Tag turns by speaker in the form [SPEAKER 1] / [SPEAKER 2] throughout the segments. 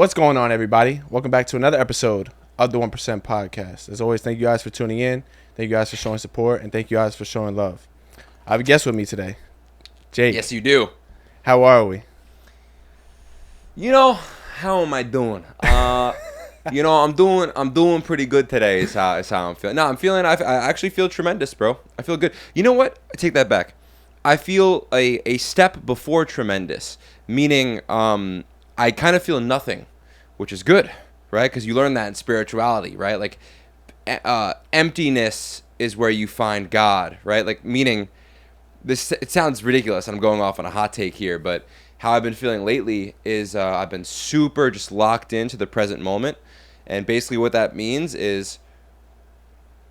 [SPEAKER 1] What's going on, everybody? Welcome back to another episode of the 1% Podcast. As always, thank you guys for tuning in. Thank you guys for showing support, and thank you guys for showing love. I have a guest with me today, Jake.
[SPEAKER 2] Yes, you do.
[SPEAKER 1] How are we?
[SPEAKER 2] How am I doing? I'm doing pretty good today. Is how I'm feeling. No, I actually feel tremendous, bro. I feel good. You know what? I take that back. I feel a step before tremendous, meaning I kind of feel nothing, which is good, right? Because you learn that in spirituality, right? Like emptiness is where you find God, right? Like meaning this. It sounds ridiculous. I'm going off on a hot take here, but how I've been feeling lately is I've been super just locked into the present moment, and basically what that means is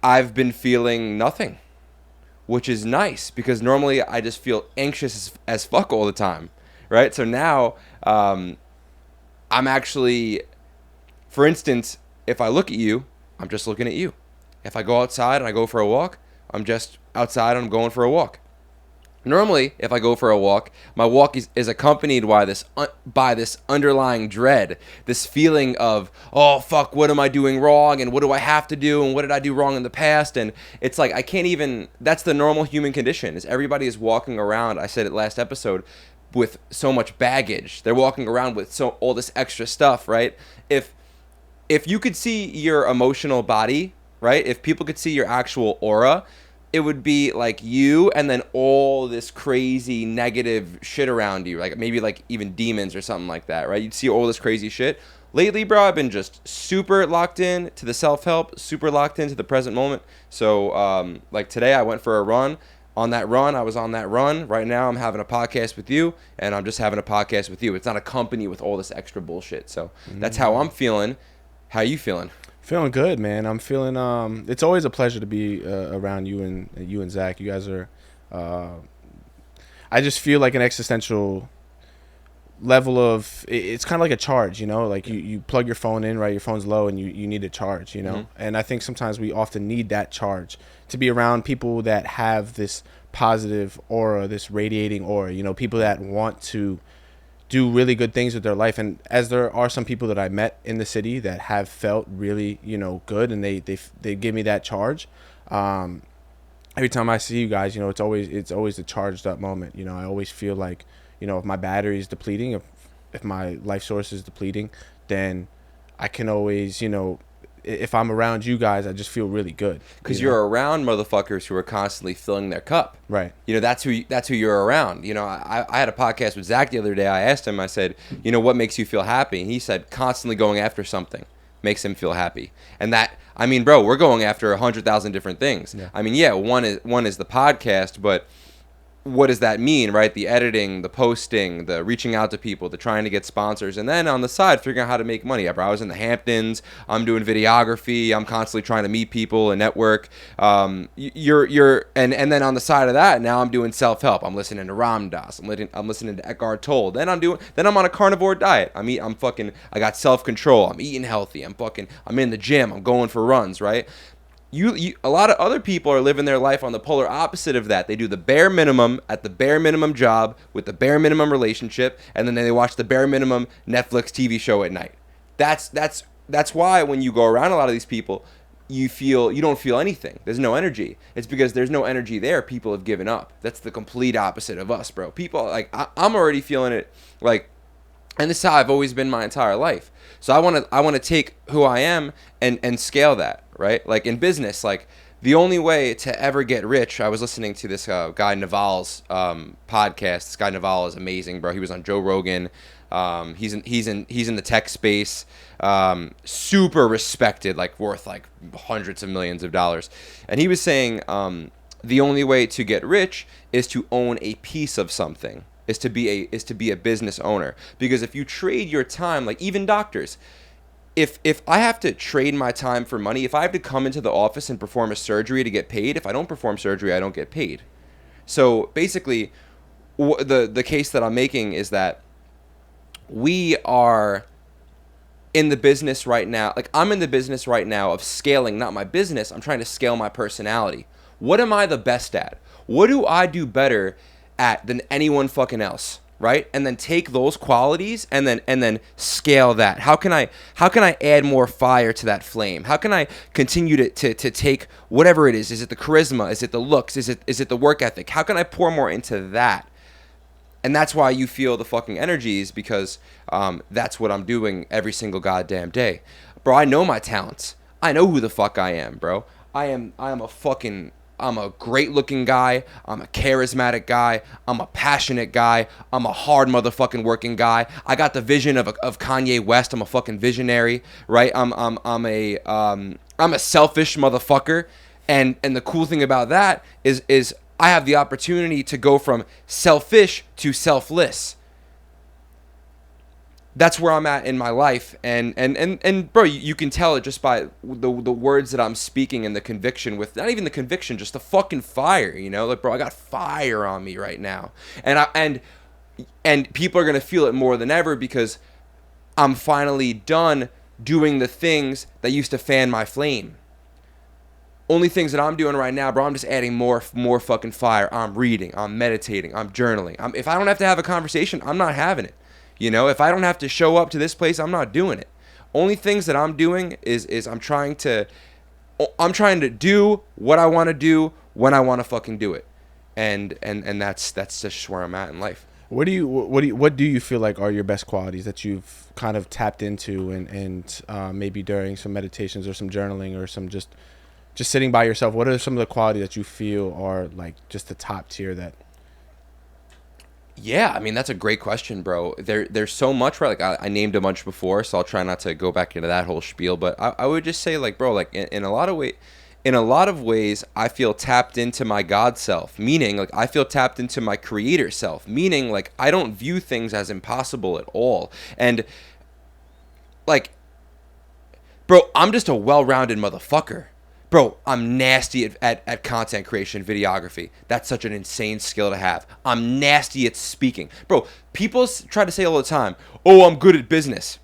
[SPEAKER 2] I've been feeling nothing, which is nice because normally I just feel anxious as fuck all the time, right? So now I'm actually, for instance, if I look at you, I'm just looking at you. If I go outside and I go for a walk, I'm just outside and I'm going for a walk. Normally, if I go for a walk, my walk is accompanied by this underlying dread, this feeling of, oh, fuck, what am I doing wrong, and what do I have to do, and what did I do wrong in the past, and it's like I can't even, that's the normal human condition, is everybody is walking around, I said it last episode, with so much baggage. They're walking around with all this extra stuff, right? If you could see your emotional body, right, if people could see your actual aura, it would be like you and then all this crazy negative shit around you, like maybe like even demons or something like that, right? You'd see all this crazy shit. Lately, bro, I've been just super locked in to the self-help, super locked into the present moment. So like today I went for a run. On that run, I was on that run. Right now I'm having a podcast with you, and I'm just having a podcast with you. It's not a company with all this extra bullshit. So that's how I'm feeling. How you feeling?
[SPEAKER 1] Feeling good, man. I'm feeling. It's always a pleasure to be around you and Zach. You guys are. I just feel like an existential level of. It's kind of like a charge, you know. Like you plug your phone in, right? Your phone's low, and you need a charge, you know. Mm-hmm. And I think sometimes we often need that charge to be around people that have this positive aura, this radiating aura. You know, people that want to do really good things with their life. And as there are some people that I met in the city that have felt really, you know, good, and they give me that charge. Every time I see you guys, you know, it's always a charged up moment. You know, I always feel like, you know, if my battery is depleting, if my life source is depleting, then I can always, you know, if I'm around you guys, I just feel really good.
[SPEAKER 2] Because you're around motherfuckers who are constantly filling their cup.
[SPEAKER 1] Right.
[SPEAKER 2] You know, that's who you're around. You know, I had a podcast with Zach the other day. I asked him, I said, you know, what makes you feel happy? And he said, constantly going after something makes him feel happy. And that, I mean, bro, we're going after 100,000 different things. Yeah. I mean, yeah, one is the podcast, but what does that mean, right? The editing, the posting, the reaching out to people, the trying to get sponsors, and then on the side, figuring out how to make money. I was in the Hamptons. I'm doing videography. I'm constantly trying to meet people and network. And then on the side of that, now I'm doing self-help. I'm listening to Ram Dass. I'm listening to Eckhart Tolle. Then I'm on a carnivore diet. I got self-control. I'm eating healthy. I'm in the gym. I'm going for runs, right? A lot of other people are living their life on the polar opposite of that. They do the bare minimum at the bare minimum job with the bare minimum relationship, and then they watch the bare minimum Netflix TV show at night. That's why when you go around a lot of these people, you don't feel anything. There's no energy. It's because there's no energy there. People have given up. That's the complete opposite of us, bro. People, like, I'm already feeling it, like, and this is how I've always been my entire life. So I want to take who I am and scale that. Right? Like in business, like the only way to ever get rich, I was listening to this guy Naval's podcast. This guy Naval is amazing, bro. He was on Joe Rogan. He's in the tech space. Super respected, like worth like hundreds of millions of dollars. And he was saying the only way to get rich is to own a piece of something. Is to be a business owner. Because if you trade your time, like even doctors, If I have to trade my time for money, if I have to come into the office and perform a surgery to get paid, if I don't perform surgery, I don't get paid. So basically, the case that I'm making is that we are in the business right now. Like I'm in the business right now of scaling, not my business. I'm trying to scale my personality. What am I the best at? What do I do better at than anyone fucking else? right? And then take those qualities and then scale that. How can I add more fire to that flame? How can I continue to take whatever it is? Is it the charisma? Is it the looks? Is it the work ethic? How can I pour more into that? And that's why you feel the fucking energies, because that's what I'm doing every single goddamn day. Bro, I know my talents. I know who the fuck I am, bro. I'm a great looking guy. I'm a charismatic guy. I'm a passionate guy. I'm a hard motherfucking working guy. I got the vision of Kanye West. I'm a fucking visionary, right? I'm a selfish motherfucker. And the cool thing about that is I have the opportunity to go from selfish to selfless. That's where I'm at in my life, and bro, you can tell it just by the words that I'm speaking and the conviction, with not even the conviction, just the fucking fire, you know, like, bro, I got fire on me right now, and people are gonna feel it more than ever, because I'm finally done doing the things that used to fan my flame. Only things that I'm doing right now, bro, I'm just adding more fucking fire. I'm reading, I'm meditating, I'm journaling. If I don't have to have a conversation, I'm not having it. You know, if I don't have to show up to this place, I'm not doing it. Only things that I'm doing is I'm trying to do what I want to do when I want to fucking do it. And that's just where I'm at in life.
[SPEAKER 1] What do you feel like are your best qualities that you've kind of tapped into and maybe during some meditations or some journaling or some just sitting by yourself? What are some of the qualities that you feel are like just the top tier that?
[SPEAKER 2] Yeah, I mean, that's a great question, bro. There's so much, right? Like, I named a bunch before, so I'll try not to go back into that whole spiel. But I would just say, like, bro, like, in a lot of ways, I feel tapped into my God self. Meaning, like, I feel tapped into my creator self. Meaning, like, I don't view things as impossible at all. And, like, bro, I'm just a well-rounded motherfucker. Bro, I'm nasty at content creation, videography. That's such an insane skill to have. I'm nasty at speaking. Bro, people try to say all the time, oh, I'm good at business.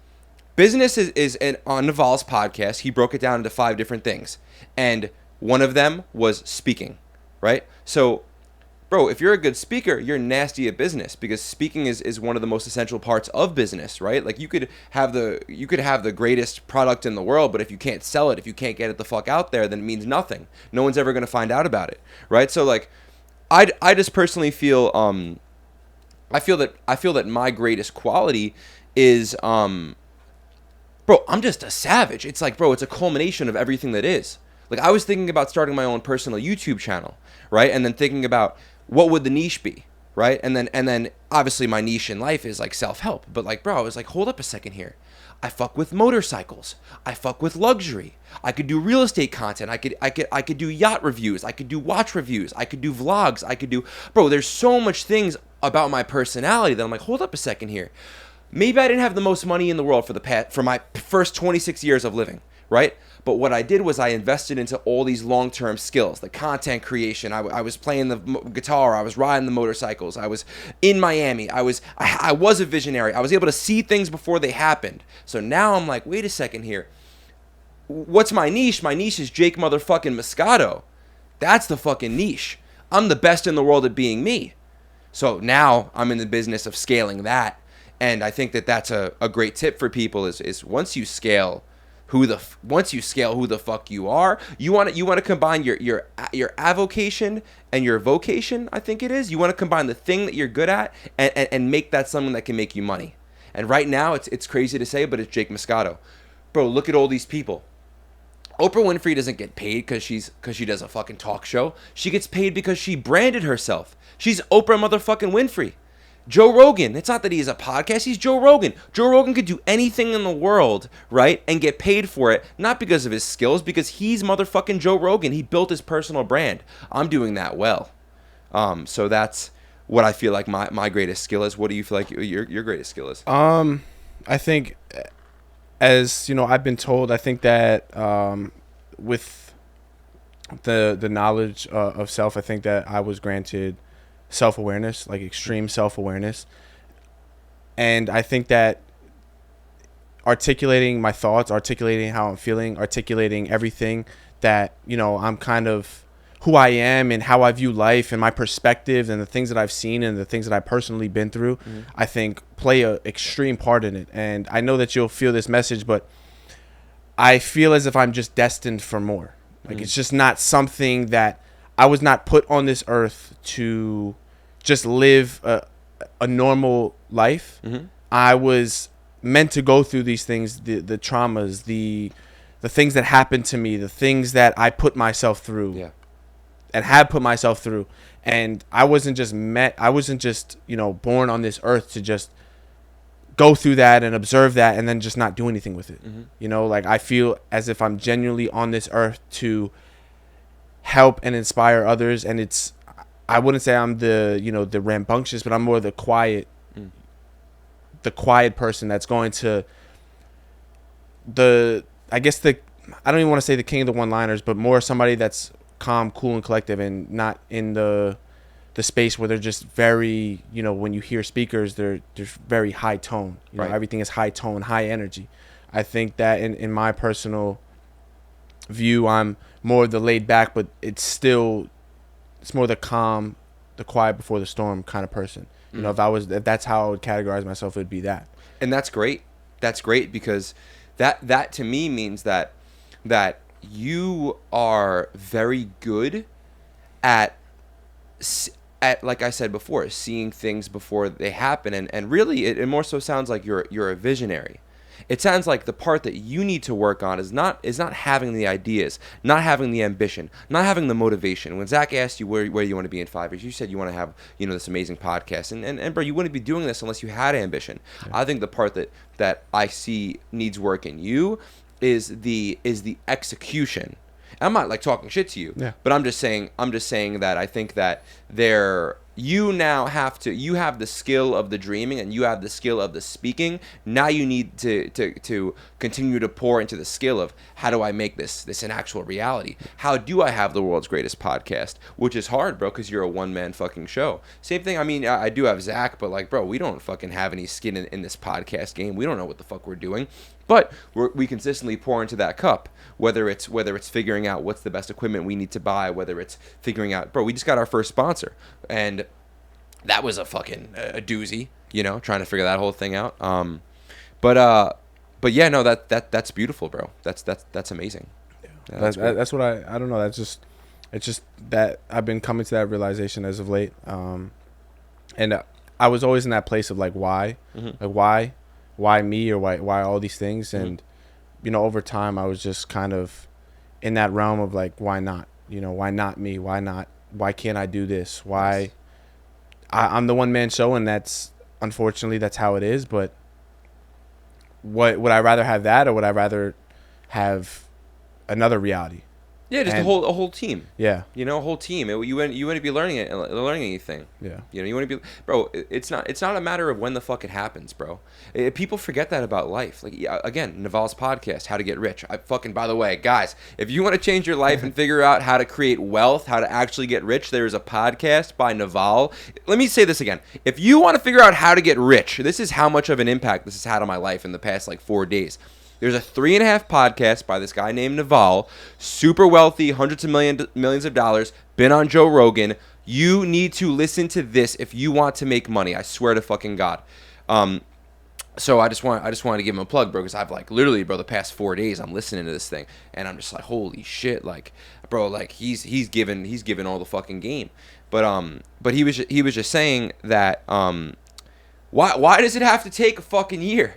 [SPEAKER 2] Business is on Naval's podcast, he broke it down into 5 different things. And one of them was speaking, right? So, bro, if you're a good speaker, you're nasty at business, because speaking is one of the most essential parts of business, right? Like, you could have the greatest product in the world, but if you can't sell it, if you can't get it the fuck out there, then it means nothing. No one's ever going to find out about it, right? So, like, I just personally feel I feel that my greatest quality is bro, I'm just a savage. It's like, bro, it's a culmination of everything that is. Like, I was thinking about starting my own personal YouTube channel, right? And then thinking about what would the niche be, right? And then obviously my niche in life is like self-help. But like, bro, I was like, hold up a second here. I fuck with motorcycles. I fuck with luxury. I could do real estate content. I could do yacht reviews. I could do watch reviews. I could do vlogs. Bro, there's so much things about my personality that I'm like, hold up a second here. Maybe I didn't have the most money in the world for my first 26 years of living, right? But what I did was I invested into all these long-term skills, the content creation. I was playing the guitar. I was riding the motorcycles. I was in Miami. I was a visionary. I was able to see things before they happened. So now I'm like, wait a second here. What's my niche? My niche is Jake motherfucking Moscato. That's the fucking niche. I'm the best in the world at being me. So now I'm in the business of scaling that. And I think that that's a great tip for people is once you scale who the fuck you are, you want to combine your avocation and your vocation. I think it is. You want to combine the thing that you're good at and make that something that can make you money. And right now it's crazy to say, but it's Jake Moscato. Bro, look at all these people. Oprah Winfrey doesn't get paid because she does a fucking talk show. She gets paid because she branded herself. She's Oprah motherfucking Winfrey. Joe Rogan, it's not that he's a podcast, he's Joe Rogan. Joe Rogan could do anything in the world, right, and get paid for it, not because of his skills, because he's motherfucking Joe Rogan. He built his personal brand. I'm doing that well. So that's what I feel like my greatest skill is. What do you feel like your greatest skill is?
[SPEAKER 1] I think, as you know, I've been told, I think that with the knowledge of self, I think that I was granted self-awareness, like extreme self-awareness. And I think that articulating my thoughts, articulating how I'm feeling, articulating everything that, you know, I'm kind of who I am and how I view life and my perspective and the things that I've seen and the things that I've personally been through, I think play a extreme part in it. And I know that you'll feel this message, but I feel as if I'm just destined for more. Like it's just not something that I was not put on this earth to just live a normal life. I was meant to go through these things, the traumas, the things that happened to me, the things that I put myself through and have put myself through. And I wasn't just born on this earth to just go through that and observe that and then just not do anything with it. Like I feel as if I'm genuinely on this earth to help and inspire others. And I wouldn't say I'm the rambunctious, but I'm more the quiet person that's going to I don't even want to say the king of the one-liners, but more somebody that's calm, cool, and collective, and not in the space where they're just very, when you hear speakers, they're very high tone. Everything is high tone, high energy. I think that in my personal view, I'm more the laid back, but it's more the calm, the quiet before the storm kind of person. If that's how I would categorize myself, it would be that.
[SPEAKER 2] And that's great. That's great because that to me means that you are very good at like I said before, seeing things before they happen, and really it more so sounds like you're a visionary. It sounds like the part that you need to work on is not having the ideas, not having the ambition, not having the motivation. When Zach asked you where you want to be in 5 years, you said you want to have this amazing podcast, and bro, you wouldn't be doing this unless you had ambition. I think the part that I see needs work in you is the execution. I'm not like talking shit to you, but I'm just saying that I think that you have the skill of the dreaming and you have the skill of the speaking. Now you need to continue to pour into the skill of how do I make this an actual reality? How do I have the world's greatest podcast? Which is hard, bro, because you're a one-man fucking show. Same thing, I mean, I do have Zach, but like, bro, we don't fucking have any skin in this podcast game. We don't know what the fuck we're doing. But we consistently pour into that cup, whether it's figuring out what's the best equipment we need to buy, whether it's figuring out, bro, we just got our first sponsor, and that was a fucking a doozy, trying to figure that whole thing out. But yeah, no, that's beautiful, bro. That's amazing.
[SPEAKER 1] Yeah, that's what I don't know. It's just that I've been coming to that realization as of late, and I was always in that place of like why, like why me, or why all these things, and over time I was just kind of in that realm of like why not, why not me, why can't I do this, why I'm the one man show, and that's unfortunately that's how it is. But would I rather have that, or would I rather have another reality?
[SPEAKER 2] Yeah, just a whole team.
[SPEAKER 1] Yeah,
[SPEAKER 2] a whole team. You wouldn't be learning anything.
[SPEAKER 1] Yeah,
[SPEAKER 2] you want to be, bro. It's not a matter of when the fuck it happens, bro. People forget that about life. Like again, Naval's podcast, How to Get Rich. By the way, guys, if you want to change your life and figure out how to create wealth, how to actually get rich, there is a podcast by Naval. Let me say this again. If you want to figure out how to get rich, this is how much of an impact this has had on my life in the past 4 days. There's a 3.5 podcast by this guy named Naval, super wealthy, hundreds of millions of dollars, been on Joe Rogan. You need to listen to this if you want to make money. I swear to fucking God. So I just wanted to give him a plug, bro, because I've literally, bro, the past 4 days I'm listening to this thing, and I'm just like, holy shit, bro, he's given all the fucking game. But he was just saying that why does it have to take a fucking year?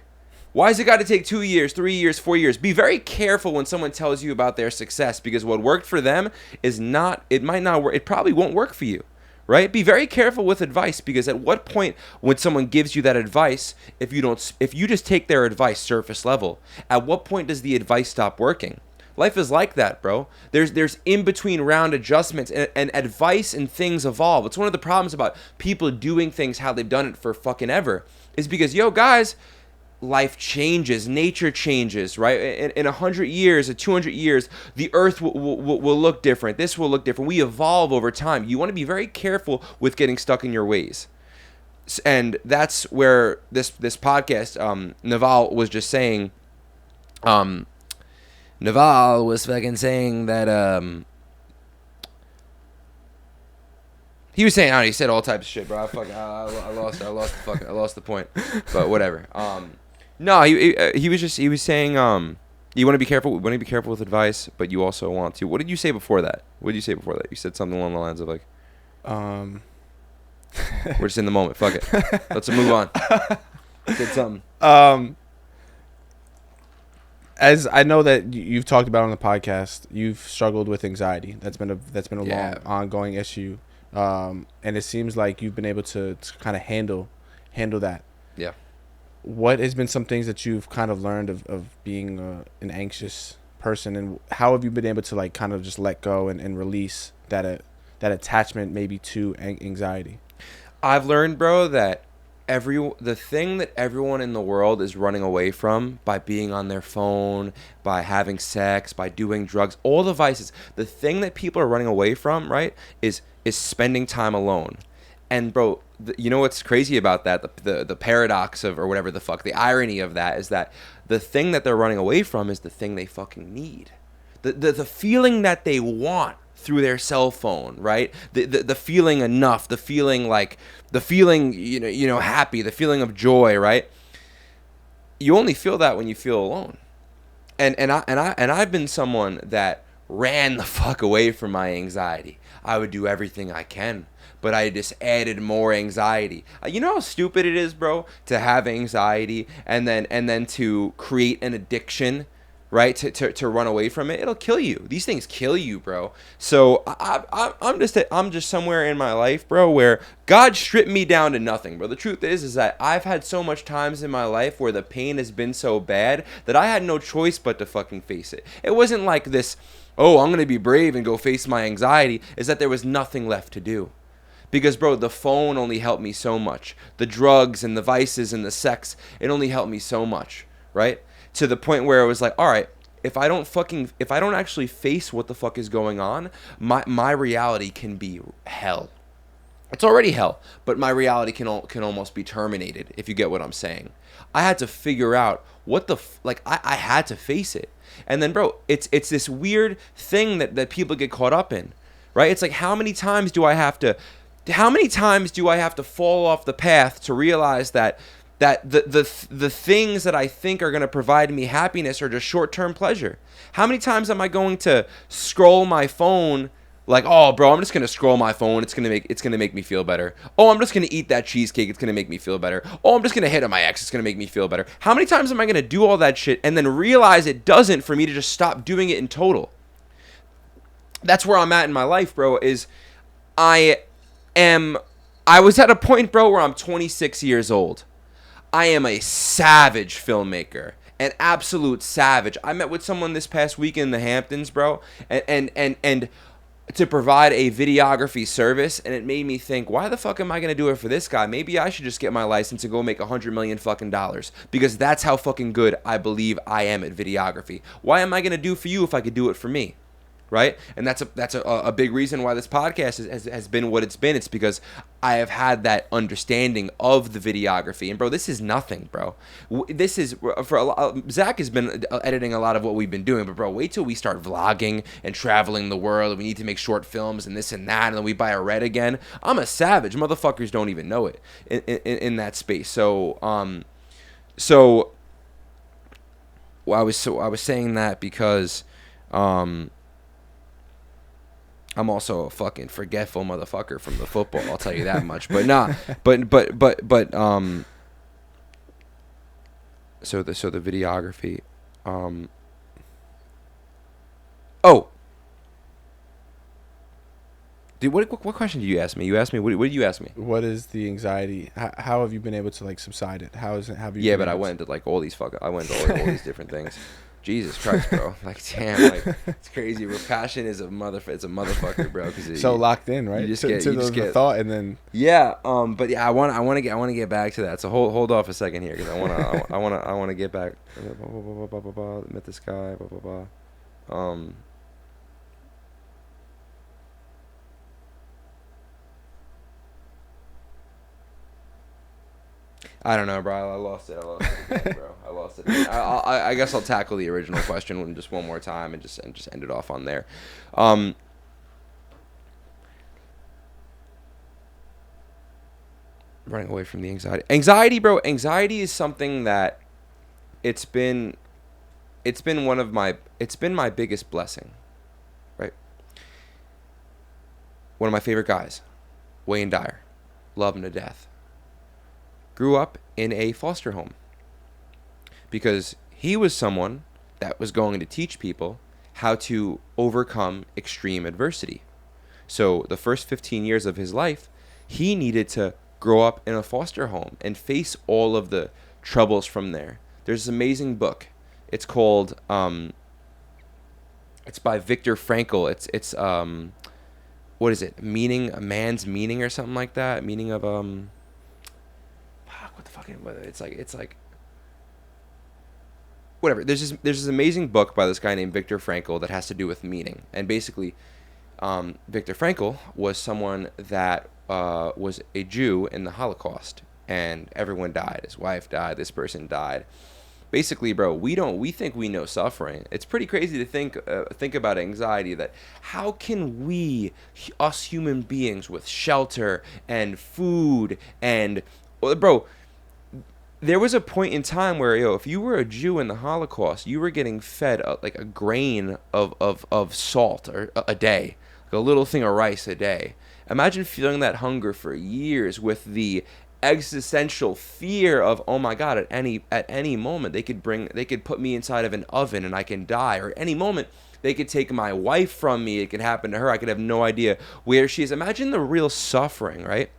[SPEAKER 2] Why has it got to take 2 years, 3 years, 4 years? Be very careful when someone tells you about their success, because what worked for them it might not work. It probably won't work for you, right? Be very careful with advice, because at what point when someone gives you that advice, if you just take their advice surface level, at what point does the advice stop working? Life is like that, bro. There's in between round adjustments, and advice and things evolve. It's one of the problems about people doing things how they've done it for fucking ever, is because, guys, life changes, nature changes, right? In 100 years or 200 years, the earth will look different. This will look different. We evolve over time. You want to be very careful with getting stuck in your ways. And that's where this podcast, Naval was just saying, Naval was fucking saying that He was saying, I don't know, he said all types of shit, bro. I lost the point. But whatever. No, he was saying, you want to be careful. You want to be careful with advice, but you also want to. What did you say before that? What did you say before that? You said something along the lines of like, we're just in the moment. Fuck it. Let's move on. Said something.
[SPEAKER 1] As I know that you've talked about on the podcast, you've struggled with anxiety. That's been a long ongoing issue. And it seems like you've been able to kind of handle that.
[SPEAKER 2] Yeah.
[SPEAKER 1] What has been some things that you've kind of learned of being an anxious person, and how have you been able to like kind of just let go and release that attachment maybe to anxiety?
[SPEAKER 2] I've learned, bro, that the thing that everyone in the world is running away from by being on their phone, by having sex, by doing drugs, all the vices, the thing that people are running away from, right, is spending time alone. And bro, you know what's crazy about that? The paradox of, or whatever the fuck, the irony of that is that the thing that they're running away from is the thing they fucking need. The feeling that they want through their cell phone, right? The feeling enough, the feeling you know happy, the feeling of joy, right? You only feel that when you feel alone. And I've been someone that ran the fuck away from my anxiety. I would do everything I can, but I just added more anxiety. You know how stupid it is, bro, to have anxiety and then to create an addiction, right? To run away from it. It'll kill you. These things kill you, bro. So I'm just somewhere in my life, bro, where God stripped me down to nothing, bro. The truth is that I've had so much times in my life where the pain has been so bad that I had no choice but to fucking face it. It wasn't like this, oh, I'm going to be brave and go face my anxiety. Is that there was nothing left to do. Because, bro, the phone only helped me so much. The drugs and the vices and the sex, it only helped me so much, right? To the point where it was like, all right, if I don't actually face what the fuck is going on, my reality can be hell. It's already hell, but my reality can almost be terminated, if you get what I'm saying. I had to figure out I had to face it. And then, bro, it's this weird thing that people get caught up in, right? It's like, how many times do I have to fall off the path to realize that the things that I think are going to provide me happiness are just short-term pleasure? How many times am I going to scroll my phone like, oh, bro, I'm just going to scroll my phone. It's going to make me feel better. Oh, I'm just going to eat that cheesecake. It's going to make me feel better. Oh, I'm just going to hit on my ex. It's going to make me feel better. How many times am I going to do all that shit and then realize it doesn't, for me to just stop doing it in total? That's where I'm at in my life, bro, is I was at a point, bro, where I'm 26 years old. I am a savage filmmaker, an absolute savage. I met with someone this past week in the Hamptons, bro, and to provide a videography service, and it made me think, why the fuck am I gonna do it for this guy? Maybe I should just get my license and go make $100 million fucking dollars, because that's how fucking good I believe I am at videography. Why am I gonna do for you if I could do it for me? Right? And that's a big reason why this podcast has been what it's been. It's because I have had that understanding of the videography. And, bro, this is nothing, bro. This is, for a lot, Zach has been editing a lot of what we've been doing. But, bro, wait till we start vlogging and traveling the world. We need to make short films and this and that. And then we buy a Red again. I'm a savage. Motherfuckers don't even know it in that space. So I was saying that because I'm also a fucking forgetful motherfucker from the football. I'll tell you that much. But nah, but so the videography. Dude, what question did you ask me? You asked me what did you ask me?
[SPEAKER 1] What is the anxiety? How have you been able to like subside it? How is it? Have you?
[SPEAKER 2] Yeah, but I went to all these different things. Jesus Christ, bro! Like, damn, like it's crazy. Bro. Passion is it's a motherfucker, bro. Cause
[SPEAKER 1] so locked in, right?
[SPEAKER 2] You just get
[SPEAKER 1] the thought, and then
[SPEAKER 2] yeah. But yeah, I want to get back to that. So hold off a second here, because I want to get back. Met this guy. I don't know, bro. I lost it again, bro. I lost it. I guess I'll tackle the original question just one more time and just end it off on there. running away from the anxiety. Anxiety, bro. Anxiety is something that it's been my biggest blessing, right? One of my favorite guys, Wayne Dyer, love him to death. Grew up in a foster home because he was someone that was going to teach people how to overcome extreme adversity. So the first 15 years of his life, he needed to grow up in a foster home and face all of the troubles from there. There's this amazing book. It's called it's by Viktor Frankl. It's what is it? Meaning, a man's meaning or something like that. Meaning of fuck, what the fuck? It's like whatever. There's this amazing book by this guy named Viktor Frankl that has to do with meaning. And basically, Viktor Frankl was someone that was a Jew in the Holocaust, and everyone died. His wife died. This person died. Basically, bro, we think we know suffering. It's pretty crazy to think about anxiety. That how can we, us human beings, with shelter and food and, bro, there was a point in time where, if you were a Jew in the Holocaust, you were getting fed like a grain of salt or a day, like a little thing of rice a day. Imagine feeling that hunger for years with the existential fear of, oh my God, at any moment they could put me inside of an oven and I can die, or at any moment they could take my wife from me. It could happen to her. I could have no idea where she is. Imagine the real suffering, right?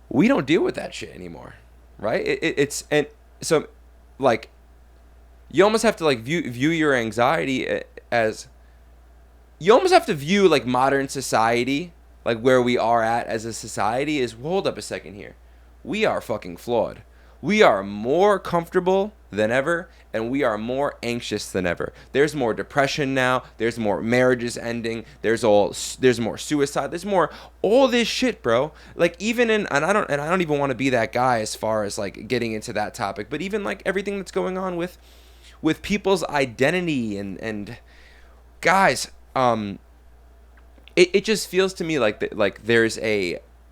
[SPEAKER 2] We don't deal with that shit anymore, right? It's and so, like, you almost have to like view your anxiety as, you almost have to view like modern society, like where we are at as a society, is, well, hold up a second here. We are fucking flawed. We are more comfortable than ever, and we are more anxious than ever. There's more depression now. There's more marriages ending. There's more suicide. There's more all this shit, bro. Like, even in, and I don't even want to be that guy as far as like getting into that topic, but even like everything that's going on with people's identity and guys, it just feels to me like there's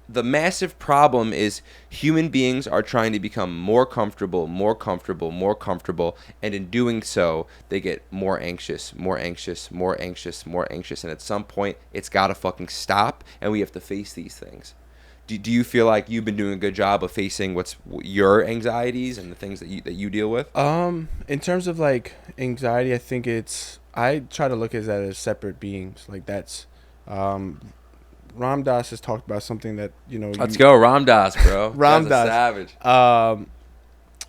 [SPEAKER 2] the massive problem is human beings are trying to become more comfortable, and in doing so, they get more anxious, and at some point, it's got to fucking stop, and we have to face these things. Do you feel like you've been doing a good job of facing what's your anxieties and the things that you deal with?
[SPEAKER 1] In terms of like anxiety, I think I try to look at that as separate beings. Like, that's Ram Dass has talked about something that,
[SPEAKER 2] Let's go, Ram Dass, bro.
[SPEAKER 1] Ram Dass,
[SPEAKER 2] savage.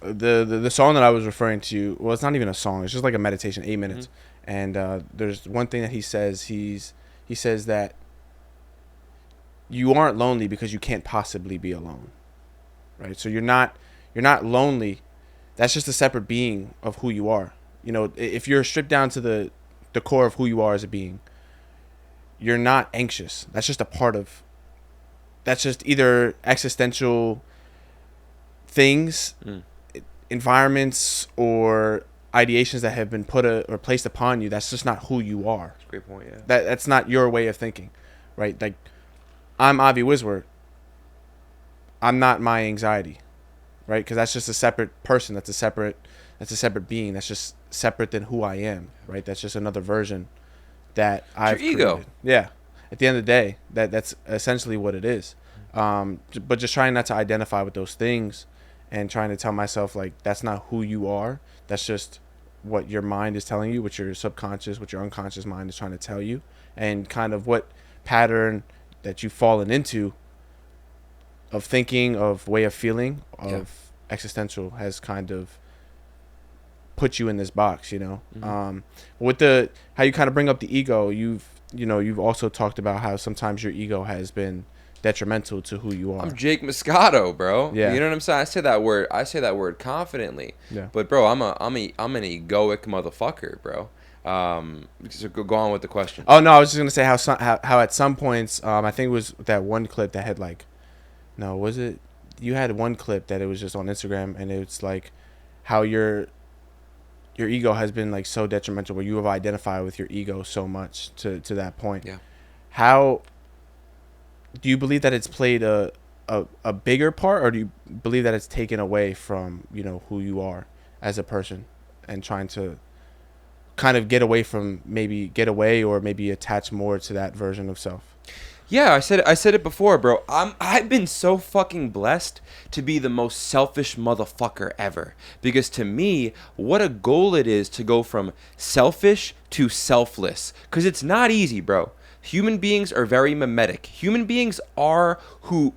[SPEAKER 1] The song that I was referring to, well, it's not even a song. It's just like a meditation, 8 minutes. Mm-hmm. And there's one thing that he says. He says that you aren't lonely because you can't possibly be alone, right? So you're not lonely. That's just a separate being of who you are. If you're stripped down to the core of who you are as a being, you're not anxious. That's just that's just either existential things, environments, or ideations that have been put or placed upon you. That's just not who you are.
[SPEAKER 2] That's a great point, yeah.
[SPEAKER 1] That's not your way of thinking, right? Like, I'm Avi Wisward. I'm not my anxiety, right? Because that's just a separate person. That's a separate being. That's just separate than who I am, right? That's just another version that I've created. Ego. Yeah. At the end of the day, that's essentially what it is. But just trying not to identify with those things and trying to tell myself, like, that's not who you are. That's just what your mind is telling you, what your subconscious, what your unconscious mind is trying to tell you, and kind of what pattern that you've fallen into of thinking, of way of feeling, of existential has kind of put you in this box, Mm-hmm. With how you kind of bring up the ego, you've also talked about how sometimes your ego has been detrimental to who you are.
[SPEAKER 2] I'm Jake Moscato, bro.
[SPEAKER 1] Yeah.
[SPEAKER 2] You know what I'm saying? I say that word confidently. Yeah. But bro, I'm an egoic motherfucker, bro. So go on with the question.
[SPEAKER 1] Oh no, I was just gonna say how at some points, I think it was that one clip that had like, no, was it? You had one clip that it was just on Instagram, and it's like how your ego has been like so detrimental, where you have identified with your ego so much to that point.
[SPEAKER 2] Yeah.
[SPEAKER 1] How do you believe that it's played a a bigger part, or do you believe that it's taken away from, you know, who you are as a person, and trying to kind of get away or maybe attach more to that version of self?
[SPEAKER 2] Yeah, I said it before, bro. I've been so fucking blessed to be the most selfish motherfucker ever. Because to me, what a goal it is to go from selfish to selfless. Cause it's not easy, bro. Human beings are very mimetic. Human beings are who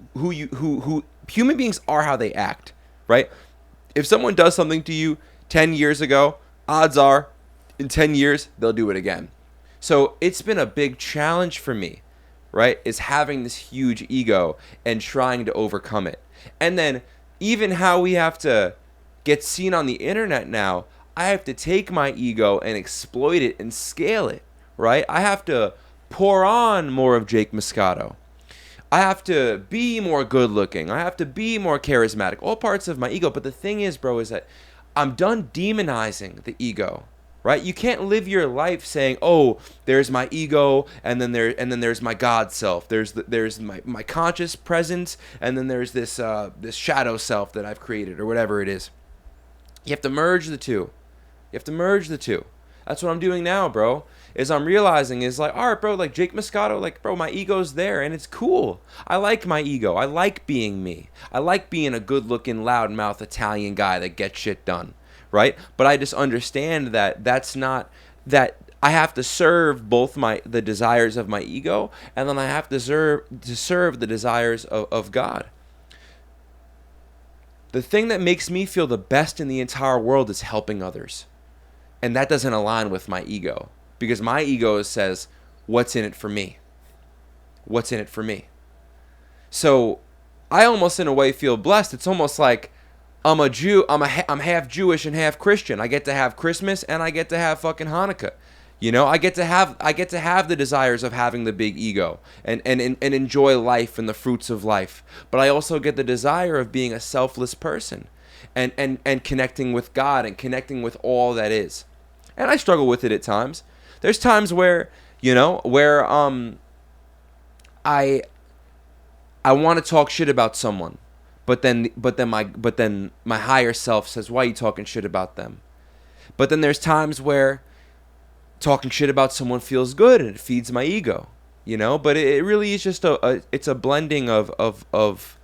[SPEAKER 2] human beings are how they act, right? If someone does something to you 10 years ago, odds are in 10 years they'll do it again. So it's been a big challenge for me, right, is having this huge ego and trying to overcome it. And then even how we have to get seen on the internet now, I have to take my ego and exploit it and scale it, right? I have to pour on more of Jake Moscato. I have to be more good looking. I have to be more charismatic. All parts of my ego. But the thing is, bro, is that I'm done demonizing the ego. Right? You can't live your life saying, "Oh, there's my ego, and then there's my God self. There's my conscious presence, and then there's this this shadow self that I've created, or whatever it is." You have to merge the two. You have to merge the two. That's what I'm doing now, bro. Is I'm realizing is like, all right, bro, like Jake Moscato, like, bro, my ego's there, and it's cool. I like my ego. I like being me. I like being a good-looking, loudmouth Italian guy that gets shit done. Right? But I just understand that that's not, that I have to serve both the desires of my ego, and then I have to serve the desires of God. The thing that makes me feel the best in the entire world is helping others. And that doesn't align with my ego, because my ego says, what's in it for me? What's in it for me? So I almost in a way feel blessed. It's almost like I'm a Jew. I'm half Jewish and half Christian. I get to have Christmas and I get to have fucking Hanukkah. You know, I get to have the desires of having the big ego and enjoy life and the fruits of life. But I also get the desire of being a selfless person and connecting with God and connecting with all that is. And I struggle with it at times. There's times where, you know, where I want to talk shit about someone. But then my higher self says, why are you talking shit about them? But then there's times where talking shit about someone feels good and it feeds my ego, you know. But it really is just it's a blending of both.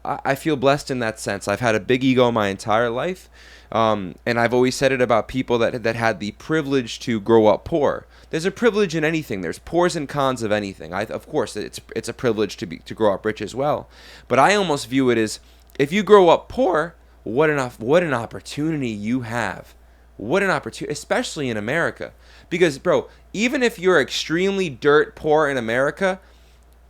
[SPEAKER 2] I feel blessed in that sense. I've had a big ego my entire life, and I've always said it about people that had the privilege to grow up poor. There's a privilege in anything. There's pros and cons of anything. Of course, it's a privilege to grow up rich as well. But I almost view it as, if you grow up poor, what an opportunity you have. What an opportunity, especially in America. Because, bro, even if you're extremely dirt poor in America,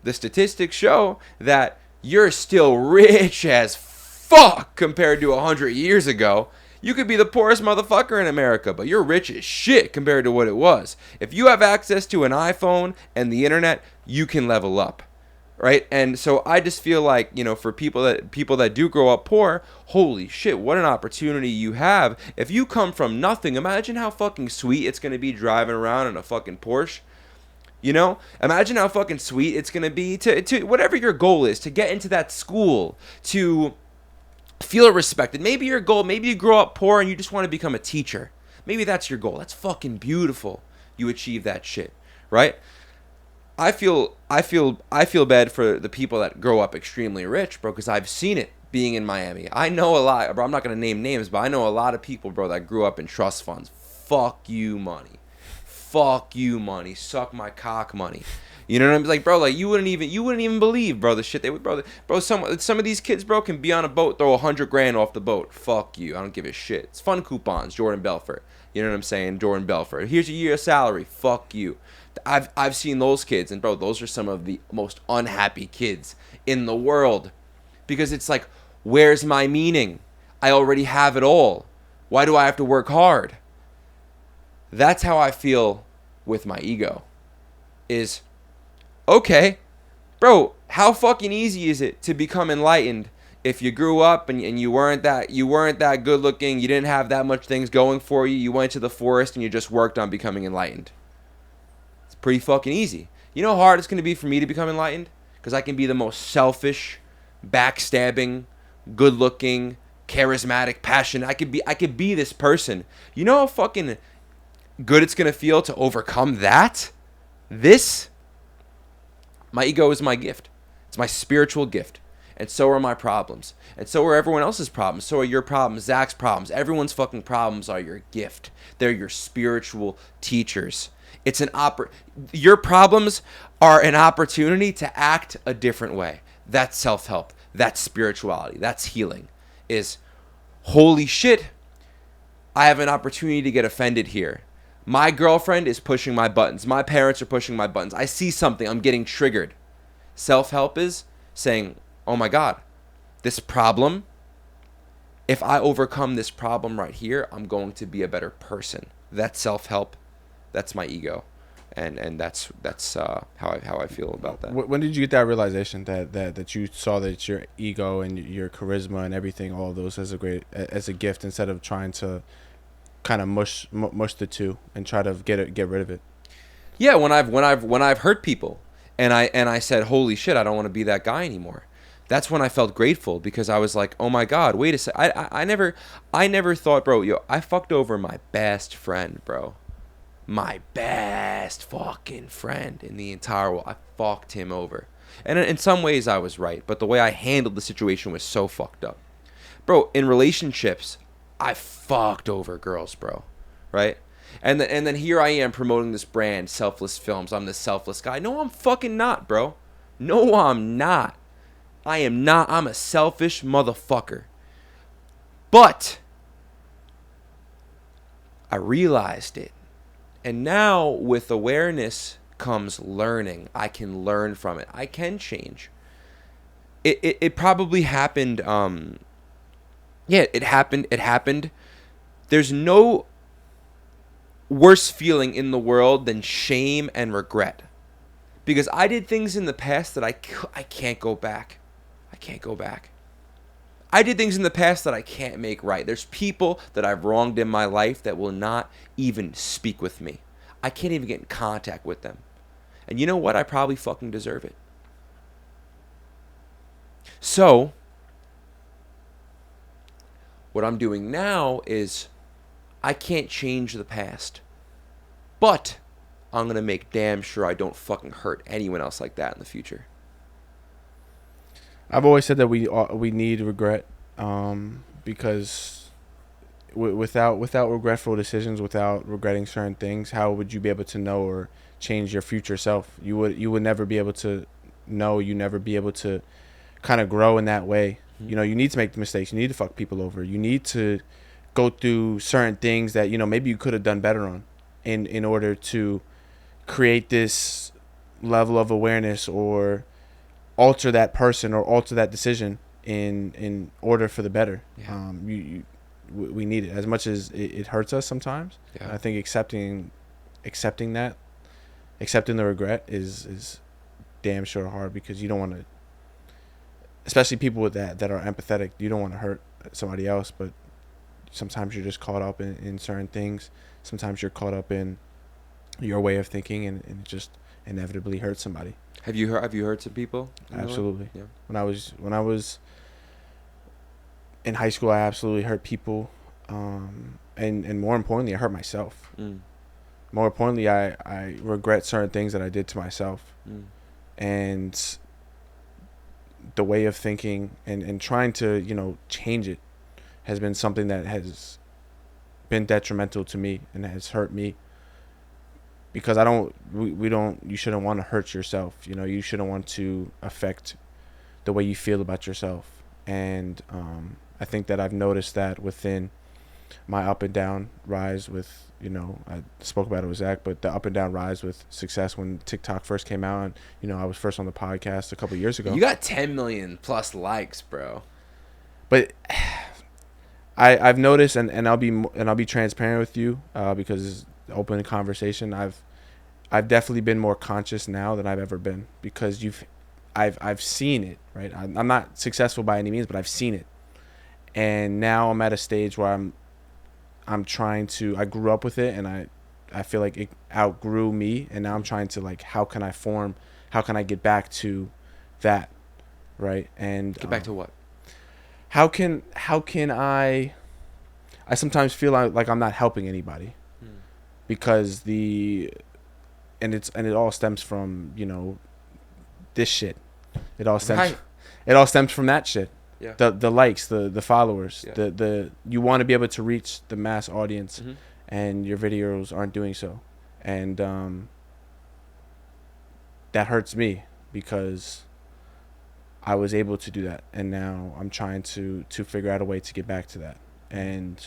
[SPEAKER 2] the statistics show that you're still rich as fuck compared to 100 years ago. You could be the poorest motherfucker in America, but you're rich as shit compared to what it was. If you have access to an iPhone and the internet, you can level up, right? And so I just feel like, you know, for people that do grow up poor, holy shit, what an opportunity you have. If you come from nothing, imagine how fucking sweet it's going to be driving around in a fucking Porsche. You know, imagine how fucking sweet it's going to be to whatever your goal is, to get into that school, to feel respected. Maybe your goal, maybe you grow up poor and you just want to become a teacher. Maybe that's your goal. That's fucking beautiful. You achieve that shit, right? I feel bad for the people that grow up extremely rich, bro, because I've seen it being in Miami. I know a lot, bro. I'm not going to name names, but I know a lot of people, bro, that grew up in trust funds. Fuck you, money. Fuck you, money. Suck my cock, money. You know what I'm like, bro? Like you wouldn't even believe, bro, the shit they would, bro. Some of these kids, bro, can be on a boat, throw $100,000 off the boat. Fuck you. I don't give a shit. It's fun coupons, Jordan Belfort. You know what I'm saying, Jordan Belfort. Here's your year's salary. Fuck you. I've seen those kids, and bro, those are some of the most unhappy kids in the world, because it's like, where's my meaning? I already have it all. Why do I have to work hard? That's how I feel with my ego. Is, okay, bro, how fucking easy is it to become enlightened if you grew up and you weren't that good looking, you didn't have that much things going for you, you went to the forest and you just worked on becoming enlightened? It's pretty fucking easy. You know how hard it's going to be for me to become enlightened? because I can be the most selfish, backstabbing, good-looking, charismatic, passionate. I could be this person. You know how fucking good it's gonna feel to overcome that? My ego is my gift. It's my spiritual gift. And so are my problems. And so are everyone else's problems. So are your problems, Zach's problems. Everyone's fucking problems are your gift. They're your spiritual teachers. Your problems are an opportunity to act a different way. That's self-help. That's spirituality. That's healing. Is, holy shit, I have an opportunity to get offended here. My girlfriend is pushing my buttons. My parents are pushing my buttons. I see something. I'm getting triggered. Self-help is saying, oh my God, this problem, if I overcome this problem right here, I'm going to be a better person. That's self-help. That's my ego. And that's how I feel about that.
[SPEAKER 1] When did you get that realization that you saw that your ego and your charisma and everything, all of those as a gift, instead of trying to kind of mush the two and try to get rid of it?
[SPEAKER 2] Yeah, when I've hurt people and I said, holy shit, I don't want to be that guy anymore. That's when I felt grateful, because I was like, oh my God, wait a sec. I never thought, bro, I fucked over my best friend, bro. My best fucking friend in the entire world. I fucked him over. And in some ways I was right, but the way I handled the situation was so fucked up. Bro, in relationships, I fucked over girls, bro. Right? And then here I am promoting this brand, Selfless Films. I'm the selfless guy. No, I'm fucking not, bro. No, I'm not. I am not. I'm a selfish motherfucker. But I realized it. And now with awareness comes learning. I can learn from it. I can change. It probably happened. It happened. There's no worse feeling in the world than shame and regret. Because I did things in the past that I can't go back. I can't go back. I did things in the past that I can't make right. There's people that I've wronged in my life that will not even speak with me. I can't even get in contact with them. And you know what? I probably fucking deserve it. So, what I'm doing now is I can't change the past. But I'm going to make damn sure I don't fucking hurt anyone else like that in the future.
[SPEAKER 1] I've always said that we need regret, because without regretful decisions, without regretting certain things, how would you be able to know or change your future self? You would never be able to know. You never be able to kind of grow in that way. Mm-hmm. You know, you need to make mistakes. You need to fuck people over. You need to go through certain things that, you know, maybe you could have done better on, in order to create this level of awareness or alter that person or alter that decision in order for the better. Yeah. We need it as much as it hurts us sometimes. Yeah. I think accepting the regret is damn sure hard, because you don't want to, especially people with that are empathetic, you don't want to hurt somebody else, but sometimes you're just caught up in certain things. Sometimes you're caught up in your way of thinking, and it just inevitably hurts somebody.
[SPEAKER 2] Have you hurt some people?
[SPEAKER 1] Absolutely. Yeah. When I was in high school, I absolutely hurt people, and more importantly, I hurt myself. More importantly, I regret certain things that I did to myself, and the way of thinking and trying to, you know, change it has been something that has been detrimental to me and has hurt me. Because you shouldn't want to hurt yourself. You know, you shouldn't want to affect the way you feel about yourself. And I think that I've noticed that within my up and down rise with, you know, I spoke about it with Zach, but the up and down rise with success when TikTok first came out, and, you know, I was first on the podcast a couple of years ago.
[SPEAKER 2] You got 10 million plus likes, bro.
[SPEAKER 1] But I've noticed, and I'll be transparent with you, because open conversation, I've definitely been more conscious now than I've ever been, because I've seen it, right? I'm not successful by any means, but I've seen it, and now I'm at a stage where I'm trying to, I grew up with it, and I feel like it outgrew me, and now I'm trying to, like, how can I get back to that, right? And
[SPEAKER 2] Get back to what?
[SPEAKER 1] How can I sometimes feel like I'm not helping anybody because it all stems from, this shit. It all stems
[SPEAKER 2] Right.
[SPEAKER 1] it all stems from that shit.
[SPEAKER 2] Yeah.
[SPEAKER 1] The likes, the followers,
[SPEAKER 2] Yeah.
[SPEAKER 1] you want to be able to reach the mass audience,
[SPEAKER 2] Mm-hmm.
[SPEAKER 1] and your videos aren't doing so. And that hurts me because I was able to do that, and now I'm trying to figure out a way to get back to that. And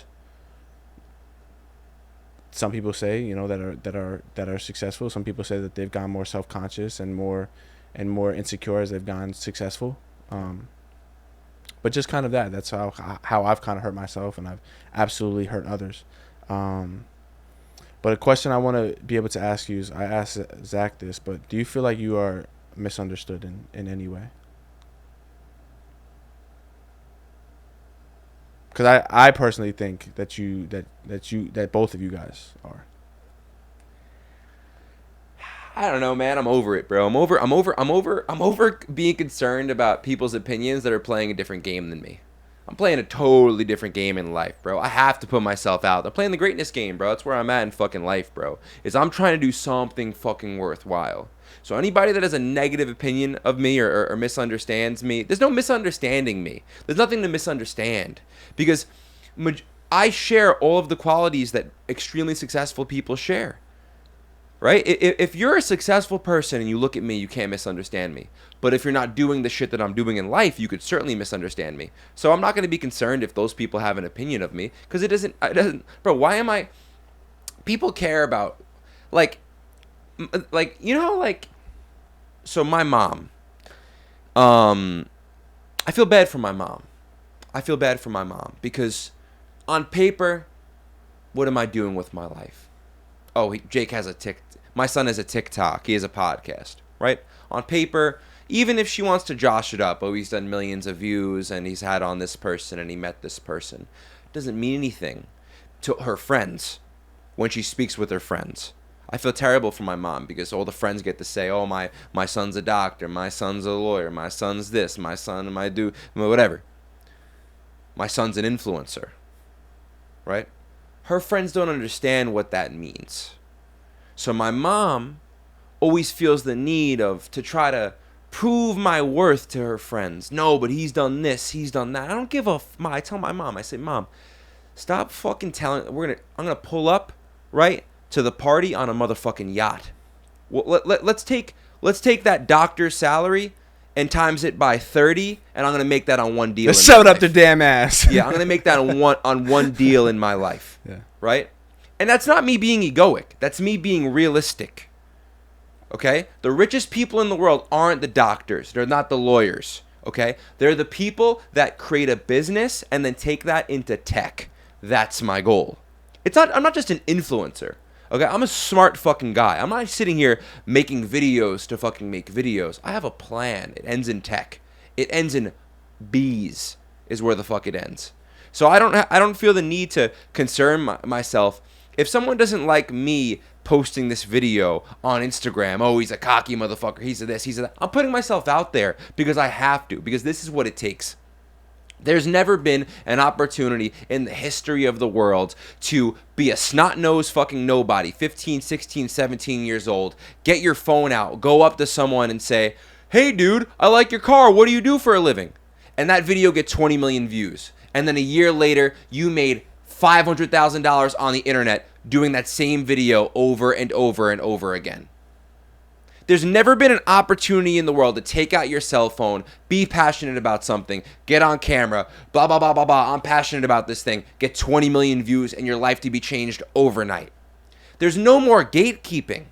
[SPEAKER 1] some people say, that are successful. Some people say that they've gotten more self-conscious and more insecure as they've gotten successful. But just kind of that's how I've kind of hurt myself, and I've absolutely hurt others. But a question I want to be able to ask you is, I asked Zach this, but do you feel like you are misunderstood in any way? Because I personally think that both of you guys are.
[SPEAKER 2] I don't know, man. I'm over it, bro. I'm over being concerned about people's opinions that are playing a different game than me. I'm playing a totally different game in life, bro. I have to put myself out. I'm playing the greatness game, bro. That's where I'm at in fucking life, bro. Is I'm trying to do something fucking worthwhile. So anybody that has a negative opinion of me or misunderstands me, there's no misunderstanding me. There's nothing to misunderstand. Because I share all of the qualities that extremely successful people share. Right? If you're a successful person and you look at me, you can't misunderstand me. But if you're not doing the shit that I'm doing in life, you could certainly misunderstand me. So I'm not going to be concerned if those people have an opinion of me, because it doesn't, bro, why am I, people care about, so my mom, I feel bad for my mom. Because on paper, what am I doing with my life? Oh, Jake has my son has a TikTok. He has a podcast, right? On paper, even if she wants to josh it up, he's done millions of views and he's had on this person and he met this person, it doesn't mean anything to her friends when she speaks with her friends. I feel terrible for my mom because all the friends get to say, oh, my son's a doctor, my son's a lawyer, my son's this, my son, whatever. My son's an influencer, right? Her friends don't understand what that means. So my mom always feels the need to try to prove my worth to her friends. No, but he's done this, he's done that. I don't give a I tell my mom, I say, Mom, stop fucking telling. I'm gonna pull up right to the party on a motherfucking yacht. Well, let's take that doctor's salary and times it by 30, and I'm gonna make that on one deal.
[SPEAKER 1] Let's shove it up their damn ass.
[SPEAKER 2] Yeah, I'm gonna make that on one deal in my life.
[SPEAKER 1] Yeah.
[SPEAKER 2] Right? And that's not me being egoic. That's me being realistic. Okay? The richest people in the world aren't the doctors. They're not the lawyers. Okay? They're the people that create a business and then take that into tech. That's my goal. I'm not just an influencer. Okay? I'm a smart fucking guy. I'm not sitting here making videos to fucking make videos. I have a plan. It ends in tech. It ends in bees is where the fuck it ends. So I don't feel the need to concern myself. If someone doesn't like me posting this video on Instagram, oh, he's a cocky motherfucker, he's a this, he's a that, I'm putting myself out there because I have to, because this is what it takes. There's never been an opportunity in the history of the world to be a snot-nosed fucking nobody, 15, 16, 17 years old, get your phone out, go up to someone and say, hey, dude, I like your car, what do you do for a living? And that video gets 20 million views. And then a year later, you made $500,000 on the internet doing that same video over and over and over again. There's never been an opportunity in the world to take out your cell phone, be passionate about something, get on camera, blah, blah, blah, blah, blah, I'm passionate about this thing, get 20 million views and your life to be changed overnight. There's no more gatekeeping.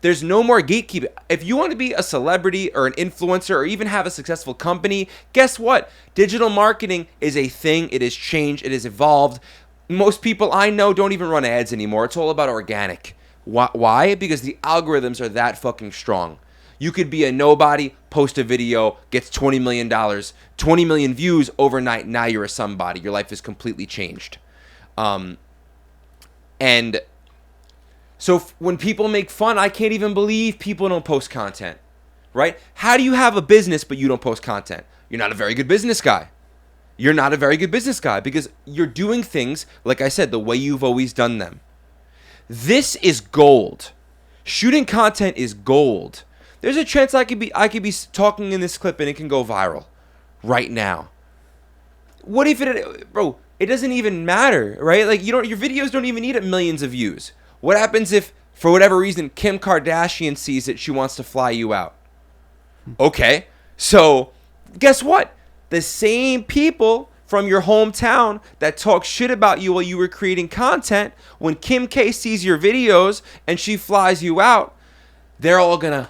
[SPEAKER 2] There's no more gatekeeping. If you want to be a celebrity or an influencer or even have a successful company, guess what? Digital marketing is a thing. It has changed. It has evolved. Most people I know don't even run ads anymore. It's all about organic. Why? Because the algorithms are that fucking strong. You could be a nobody, post a video, gets $20 million, 20 million views overnight. Now you're a somebody. Your life is completely changed. And so when people make fun, I can't even believe people don't post content. right? How do you have a business but you don't post content? You're not a very good business guy. You're not a very good business guy because you're doing things, like I said, the way you've always done them. This is gold. Shooting content is gold. There's a chance I could be talking in this clip and it can go viral right now. What if bro, it doesn't even matter, right? Like your videos don't even need millions of views. What happens if for whatever reason Kim Kardashian sees it, she wants to fly you out? Okay. So, guess what? The same people from your hometown that talk shit about you while you were creating content, when Kim K sees your videos and she flies you out, they're all gonna,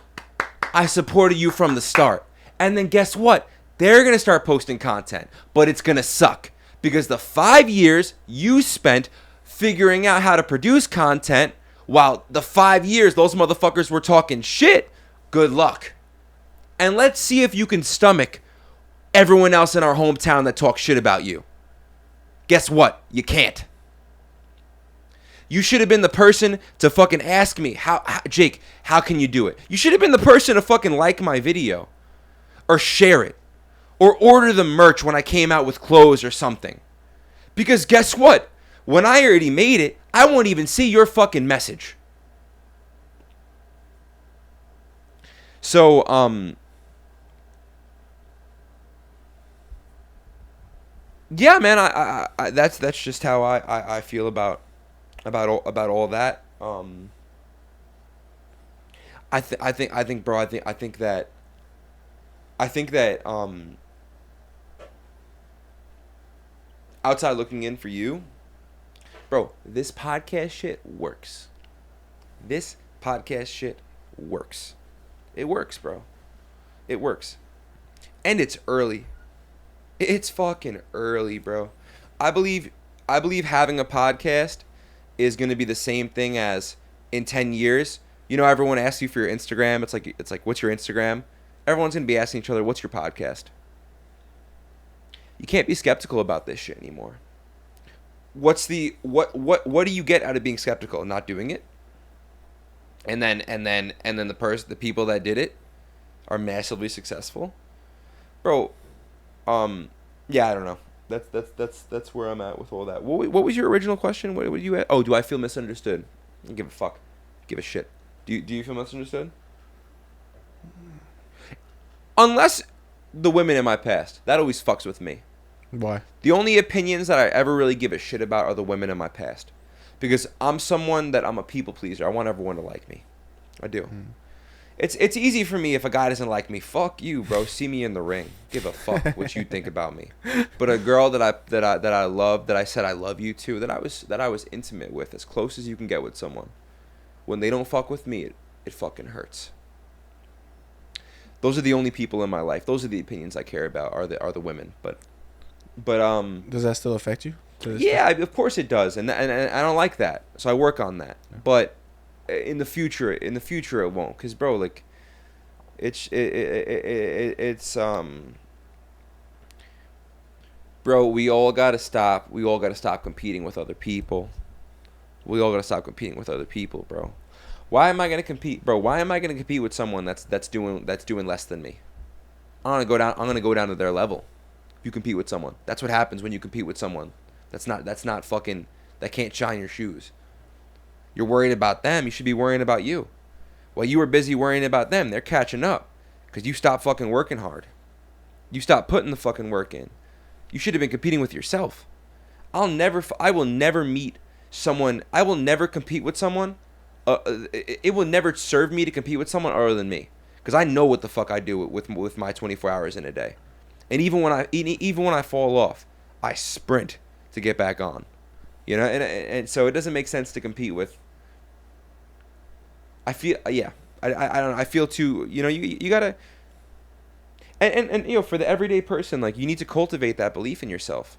[SPEAKER 2] I supported you from the start. And then guess what? They're gonna start posting content, but it's gonna suck because the 5 years you spent figuring out how to produce content, while the 5 years those motherfuckers were talking shit, good luck. And let's see if you can stomach everyone else in our hometown that talks shit about you. Guess what? You can't. You should have been the person to fucking ask me, Jake, how can you do it? You should have been the person to fucking like my video or share it or order the merch when I came out with clothes or something. Because guess what? When I already made it, I won't even see your fucking message. So, yeah, man, I that's just how I feel about all that. I think bro, I think that outside looking in for you, bro, this podcast shit works. This podcast shit works. It works, bro. It works. And it's early. It's fucking early, bro. I believe having a podcast is going to be the same thing as in 10 years. You know, everyone asks you for your Instagram. It's like, what's your Instagram? Everyone's going to be asking each other, what's your podcast? You can't be skeptical about this shit anymore. What do you get out of being skeptical and not doing it? And then the people that did it are massively successful. Bro, yeah, I don't know. That's where I'm at with all that. What was your original question? What were you at? Oh, do I feel misunderstood? I don't give a fuck. Give a shit. Do you feel misunderstood? Unless the women in my past. That always fucks with me.
[SPEAKER 1] Why? The
[SPEAKER 2] only opinions that I ever really give a shit about are the women in my past. Because I'm a people pleaser. I want everyone to like me. I do. It's easy for me if a guy doesn't like me. Fuck you, bro. See me in the ring. Give a fuck what you think about me. But a girl that I love, that I said I love you to, that I was intimate with, as close as you can get with someone, when they don't fuck with me, it fucking hurts. Those are the only people in my life. Those are the opinions I care about. Are the women. But
[SPEAKER 1] does that still affect you?
[SPEAKER 2] Yeah, of course it does, and I don't like that. So I work on that. Yeah. But in the future it won't, cause bro, like, it's bro, we all gotta stop competing with other people. Bro. Why am I gonna compete, bro? Why am I gonna compete with someone that's doing less than me? I'm gonna go down to their level. If you compete with someone, that's what happens when you compete with someone that's not fucking, that can't shine your shoes. You're worried about them. You should be worrying about you. While you were busy worrying about them, they're catching up because you stopped fucking working hard. You stopped putting the fucking work in. You should have been competing with yourself. I will never meet someone. I will never compete with someone. It will never serve me to compete with someone other than me, because I know what the fuck I do with my 24 hours in a day. And even when I fall off, I sprint to get back on. You know, and so it doesn't make sense to compete with. I feel, yeah, I don't know. I feel too, you know, you gotta, and you know, for the everyday person, like, you need to cultivate that belief in yourself.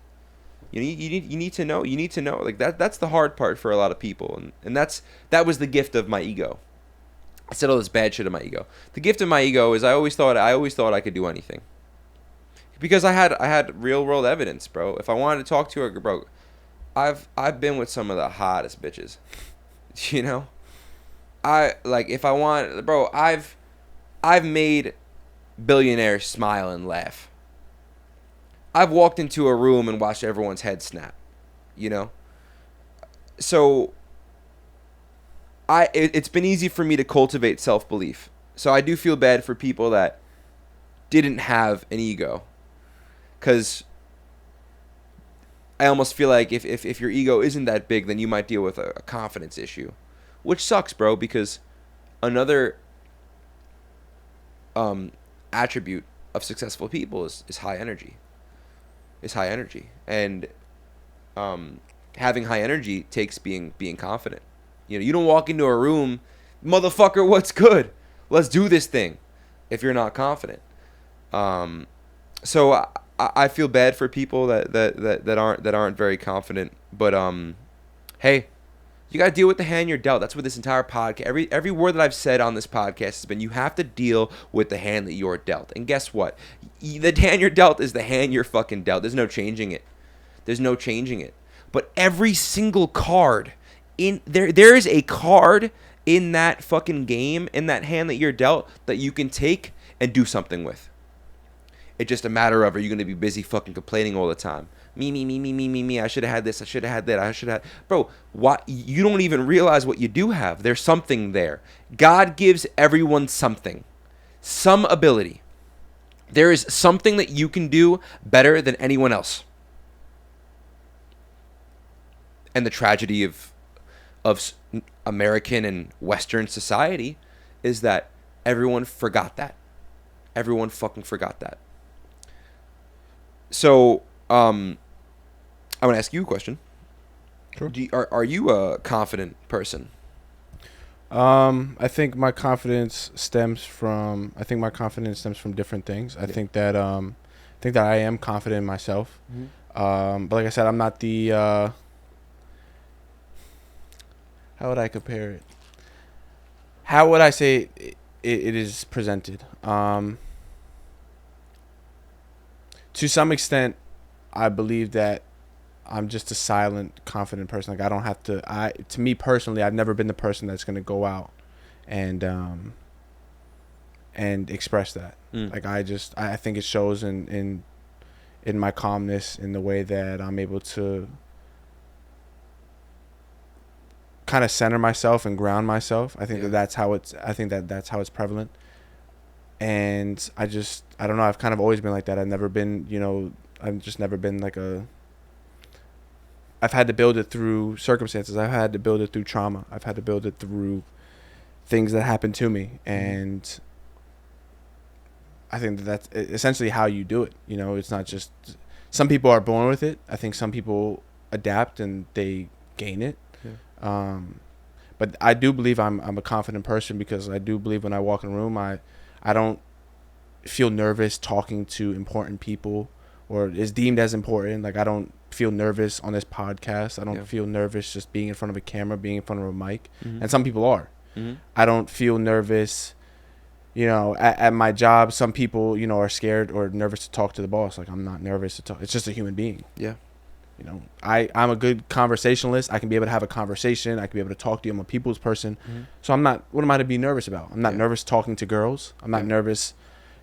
[SPEAKER 2] You need to know, like, that's the hard part for a lot of people, and that was the gift of my ego. I said all this bad shit of my ego. The gift of my ego is I always thought I could do anything, because I had real world evidence, bro. If I wanted to talk to her, bro, I've been with some of the hottest bitches, you know. If I want, bro, I've made billionaires smile and laugh. I've walked into a room and watched everyone's head snap, you know? So it's been easy for me to cultivate self-belief. So I do feel bad for people that didn't have an ego. Because I almost feel like if your ego isn't that big, then you might deal with a confidence issue. Which sucks, bro, because another attribute of successful people is high energy. And having high energy takes being confident. You know, you don't walk into a room, motherfucker, what's good? Let's do this thing, if you're not confident. So I feel bad for people that aren't very confident. But hey, you gotta deal with the hand you're dealt. That's what this entire podcast, every word that I've said on this podcast has been. You have to deal with the hand that you're dealt. And guess what? The hand you're dealt is the hand you're fucking dealt. There's no changing it. But every single card in there is a card in that fucking game, in that hand that you're dealt, that you can take and do something with. It's just a matter of, are you going to be busy fucking complaining all the time? Me. I should have had this. I should have had that. Bro, what? You don't even realize what you do have. There's something there. God gives everyone something. Some ability. There is something that you can do better than anyone else. And the tragedy of American and Western society is that everyone forgot that. Everyone fucking forgot that. So, I want to ask you a question.
[SPEAKER 1] Sure.
[SPEAKER 2] Are you a confident person?
[SPEAKER 1] I think my confidence stems from different things. I think that I am confident in myself. Mm-hmm. But like I said, I'm not the how would I compare it? How would I say it is presented? To some extent, I believe that I'm just a silent, confident person. Like, I don't have to. To me personally, I've never been the person that's going to go out and express that. Like, I think it shows in my calmness, in the way that I'm able to kind of center myself and ground myself. I think that's how it's prevalent. And I don't know, I've kind of always been like that. I've just never been like I've had to build it through circumstances. I've had to build it through trauma. I've had to build it through things that happened to me. And I think that's essentially how you do it. You know, it's not just, some people are born with it. I think some people adapt and they gain it. Yeah. But I do believe I'm a confident person, because I do believe when I walk in a room, I don't feel nervous talking to important people, or is deemed as important. Like, I don't feel nervous on this podcast. I don't feel nervous just being in front of a camera, being in front of a mic. Mm-hmm. And some people are. Mm-hmm. I don't feel nervous, at my job. Some people, are scared or nervous to talk to the boss. Like, I'm not nervous to talk. It's just a human being. Yeah. I'm a good conversationalist. I can be able to have a conversation. I can be able to talk to you. I'm a people's person. Mm-hmm. So what am I to be nervous about? I'm not nervous talking to girls. I'm not nervous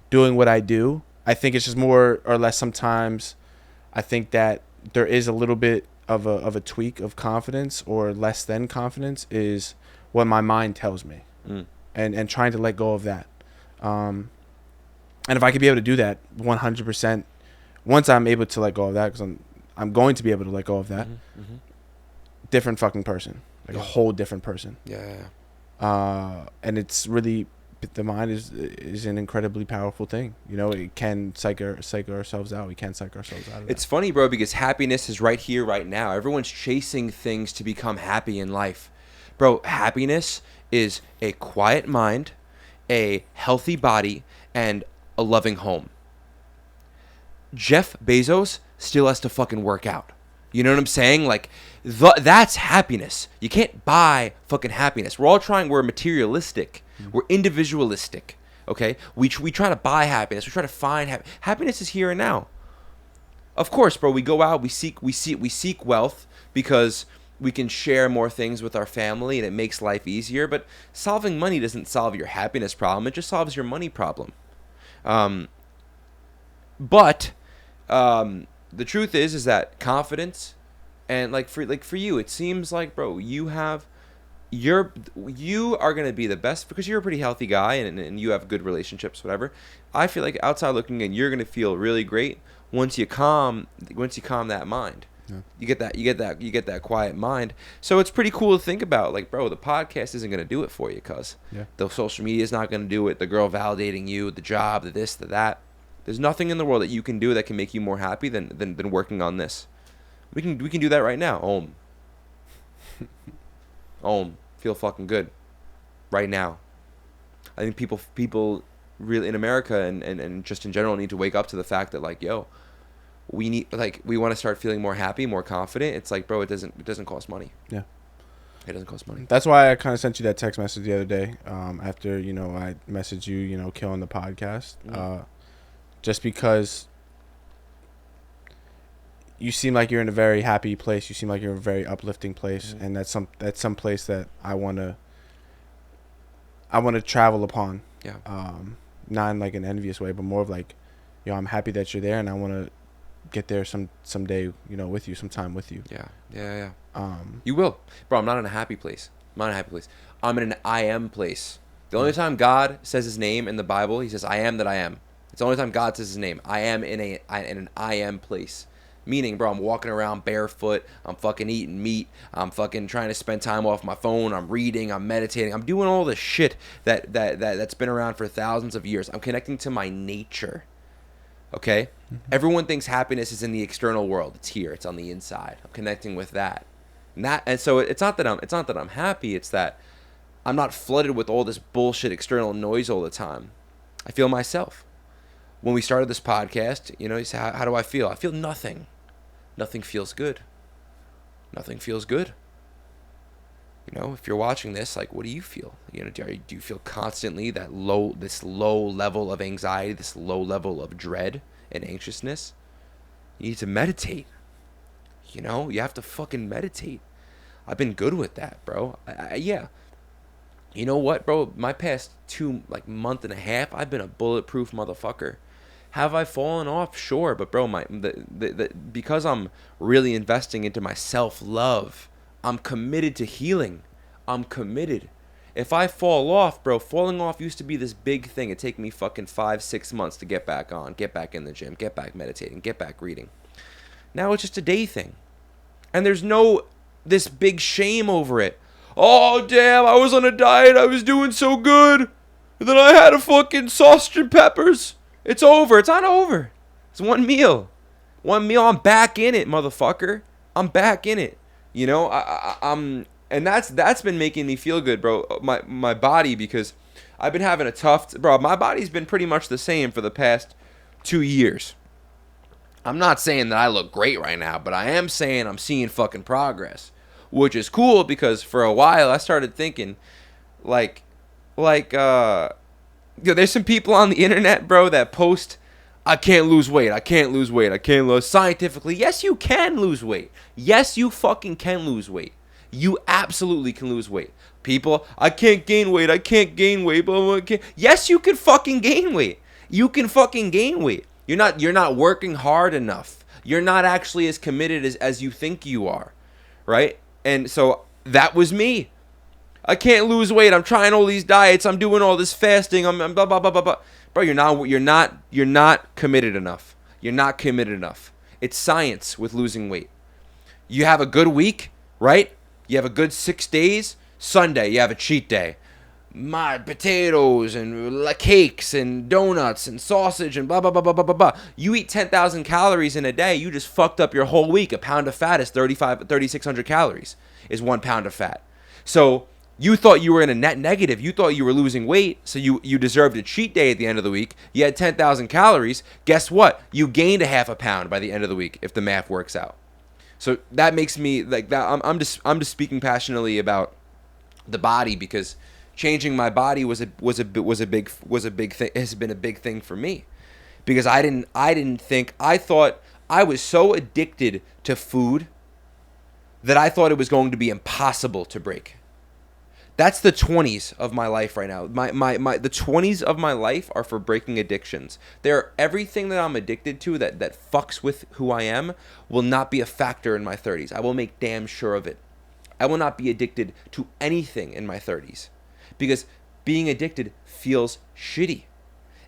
[SPEAKER 1] doing what I do. I think it's just more or less, sometimes I think that there is a little bit of a tweak of confidence, or less than confidence, is what my mind tells me. And trying to let go of that. And if I could be able to do that 100%, once I'm able to let go of that, because I'm going to be able to let go of that. Mm-hmm. Different fucking person, like a whole different person. Yeah. And it's really, the mind is an incredibly powerful thing. It can psych ourselves out. We can psych ourselves out of that.
[SPEAKER 2] It's funny, bro, because happiness is right here, right now. Everyone's chasing things to become happy in life. Bro, happiness is a quiet mind, a healthy body, and a loving home. Jeff Bezos still has to fucking work out. You know what I'm saying? Like, that's happiness. You can't buy fucking happiness. We're materialistic. Mm-hmm. We're individualistic. Okay? We try to buy happiness. We try to find happiness is here and now. Of course, bro, we go out, we seek wealth, because we can share more things with our family, and it makes life easier. But solving money doesn't solve your happiness problem. It just solves your money problem. But the truth is that confidence, and like for you, it seems like, bro, you are gonna be the best because you're a pretty healthy guy and you have good relationships, whatever. I feel like outside looking in, you're gonna feel really great once you calm that mind. Yeah. You get that quiet mind. So it's pretty cool to think about, like, bro, the podcast isn't gonna do it for you, cuz the social media is not gonna do it. The girl validating you, the job, the this, the that. There's nothing in the world that you can do that can make you more happy than working on this. We can do that right now. Feel fucking good right now. I think people really in America and just in general need to wake up to the fact that, like, yo, we want to start feeling more happy, more confident. It's like, bro, it doesn't cost money.
[SPEAKER 1] Yeah.
[SPEAKER 2] It doesn't cost money.
[SPEAKER 1] That's why I kind of sent you that text message the other day after, I messaged you, killing the podcast. Mm-hmm. Just because you seem like you're in a very happy place. You seem like you're in a very uplifting place. Mm-hmm. And that's some place that I want to travel upon.
[SPEAKER 2] Yeah.
[SPEAKER 1] Not in like an envious way, but more of like, I'm happy that you're there, and I want to get there someday, with you, sometime with you.
[SPEAKER 2] Yeah. You will. Bro, I'm not in a happy place. I'm in an I am place. The only time God says his name in the Bible, he says, I am that I am. It's the only time God says his name. I am in an I am place. Meaning, bro, I'm walking around barefoot. I'm fucking eating meat. I'm fucking trying to spend time off my phone. I'm reading. I'm meditating. I'm doing all the shit that's been around for thousands of years. I'm connecting to my nature. Okay? Mm-hmm. Everyone thinks happiness is in the external world. It's here. It's on the inside. I'm connecting with that. And so it's not that I'm happy. It's that I'm not flooded with all this bullshit external noise all the time. I feel myself. When we started this podcast, you say, how do I feel? I feel nothing. Nothing feels good. Nothing feels good. If you're watching this, like, what do you feel? Do you feel constantly this low level of anxiety, this low level of dread and anxiousness? You need to meditate. You have to fucking meditate. I've been good with that, bro. Yeah. You know what, bro? My past month and a half, I've been a bulletproof motherfucker. Have I fallen off? Sure, but bro, because I'm really investing into my self-love, I'm committed to healing. I'm committed. If I fall off, bro, falling off used to be this big thing. It'd take me fucking 5-6 months to get back on, get back in the gym, get back meditating, get back reading. Now it's just a day thing. And there's no this big shame over it. Oh, damn, I was on a diet. I was doing so good. And then I had a fucking sausage and peppers. It's over. It's not over. It's one meal. I'm back in it, motherfucker. I'm back in it. I'm, and that's been making me feel good, bro. My body, because I've been having a tough, bro. My body's been pretty much the same for the past 2 years. I'm not saying that I look great right now, but I am saying I'm seeing fucking progress, which is cool because for a while I started thinking, there's some people on the internet, bro, that post, I can't lose weight. Scientifically, yes, you can lose weight. Yes, you fucking can lose weight. You absolutely can lose weight. People, I can't gain weight. But yes, you can fucking gain weight. You can fucking gain weight. You're not working hard enough. You're not actually as committed as you think you are, right? And so that was me. I can't lose weight. I'm trying all these diets. I'm doing all this fasting. I'm blah blah blah blah blah. Bro, you're not committed enough. You're not committed enough. It's science with losing weight. You have a good week, right? You have a good 6 days. Sunday, you have a cheat day. My potatoes and cakes and donuts and sausage and blah blah blah blah blah blah blah. You eat 10,000 calories in a day. You just fucked up your whole week. A pound of fat is 3,600 calories. Is 1 pound of fat. So you thought you were in a net negative. You thought you were losing weight, so you deserved a cheat day at the end of the week. You had 10,000 calories. Guess what? You gained a half a pound by the end of the week if the math works out. So that makes me like that. I'm just speaking passionately about the body because changing my body was a big thing. Has been a big thing for me because I thought I was so addicted to food that I thought it was going to be impossible to break. That's the 20s of my life right now. The 20s of my life are for breaking addictions. Everything that I'm addicted to that fucks with who I am will not be a factor in my 30s. I will make damn sure of it. I will not be addicted to anything in my 30s because being addicted feels shitty.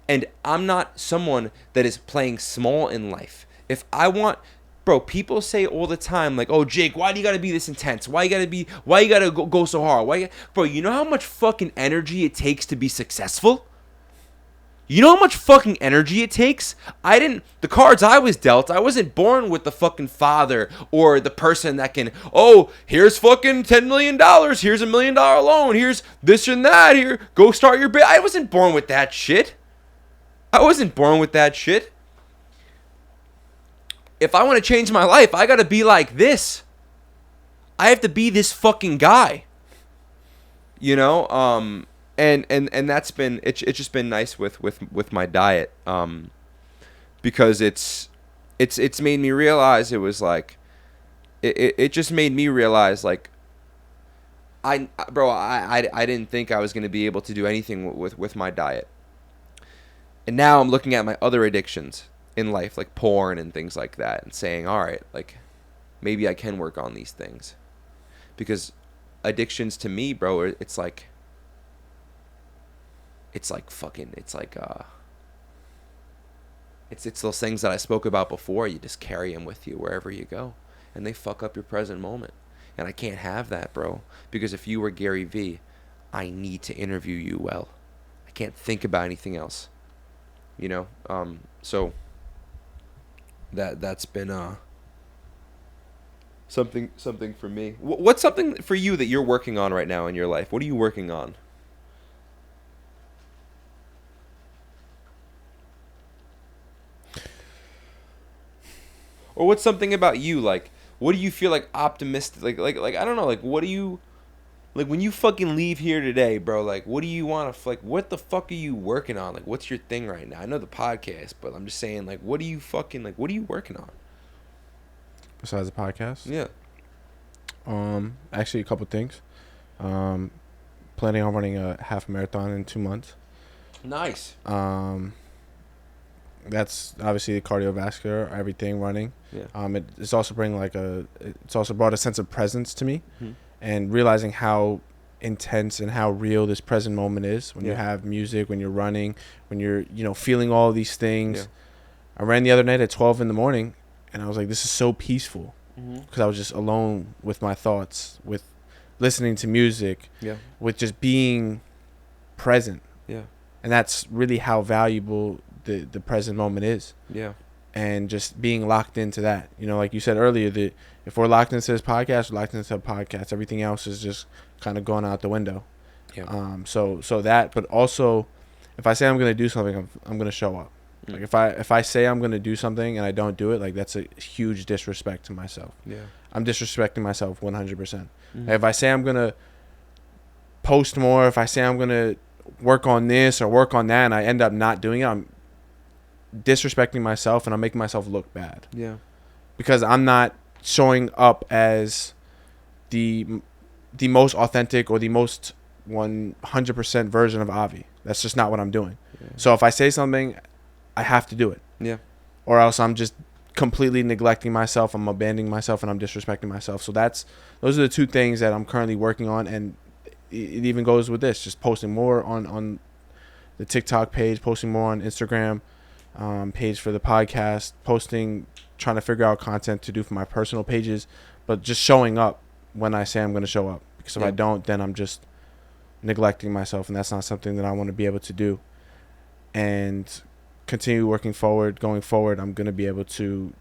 [SPEAKER 2] And I'm not someone that is playing small in life. If I want... Bro, people say all the time, like, oh, Jake, why do you gotta be this intense? Why you gotta go so hard? Bro, you know how much fucking energy it takes to be successful? You know how much fucking energy it takes? The cards I was dealt, I wasn't born with the fucking father or the person that can, oh, here's fucking $10 million, here's $1 million loan, here's this and that, here, go start your bit. I wasn't born with that shit. If I want to change my life, I got to be like this. I have to be this fucking guy. You know, and that's been it's just been nice with my diet, because it's made me realize it was like it just made me realize like I didn't think I was going to be able to do anything with my diet. And now I'm looking at my other addictions in life, like porn and things like that, and saying, all right, like maybe I can work on these things. Because addictions to me, bro, it's like it's those things that I spoke about before. You just carry them with you wherever you go, and they fuck up your present moment. And I can't have that, bro, because if you were GaryVee, I need to interview you well. I can't think about anything else, you know. So that's been something for me. What's something for you that you're working on right now in your life? What are you working on? Or what's something about you, like, what do you feel like optimistic, like I don't know, like, what do you, like, when you fucking leave here today, bro, like, what do you want to, like, what the fuck are you working on? Like, what's your thing right now? I know the podcast, but I'm just saying, like, what are you working on?
[SPEAKER 1] Besides the podcast?
[SPEAKER 2] Yeah.
[SPEAKER 1] Actually, a couple things. Planning on running a half marathon in 2 months.
[SPEAKER 2] Nice.
[SPEAKER 1] That's obviously the cardiovascular, everything running.
[SPEAKER 2] Yeah.
[SPEAKER 1] It's also it's also brought a sense of presence to me, and realizing how intense and how real this present moment is when you have music, when you're running, when you're, feeling all these things. Yeah. I ran the other night at 12 in the morning, and I was like, this is so peaceful, because I was just alone with my thoughts, with listening to music, with just being present. Yeah. And that's really how valuable the present moment is. Yeah. And just being locked into that. Like you said earlier, that if we're locked into this podcast, we're locked into a podcast. Everything else is just kind of going out the window. Yeah. So that, but also, if I say I'm going to do something, I'm going to show up. Like if I say I'm going to do something and I don't do it, like, that's a huge disrespect to myself. Yeah. I'm disrespecting myself 100%. Like, if I say I'm going to post more, if I say I'm going to work on this or work on that and I end up not doing it, I'm disrespecting myself and I'm making myself look bad. Yeah. Because I'm not showing up as the most authentic or the most 100% version of Avi. That's just not what I'm doing. Yeah. So if I say something, I have to do it. Yeah. Or else I'm just completely neglecting myself, I'm abandoning myself, and I'm disrespecting myself. So those are the two things that I'm currently working on, and it even goes with this, just posting more on the TikTok page, posting more on Instagram page for the podcast, trying to figure out content to do for my personal pages, but just showing up when I say I'm going to show up. Because if I don't, then I'm just neglecting myself, and that's not something that I want to be able to do. And continue working forward, going forward, I'm going to be able to,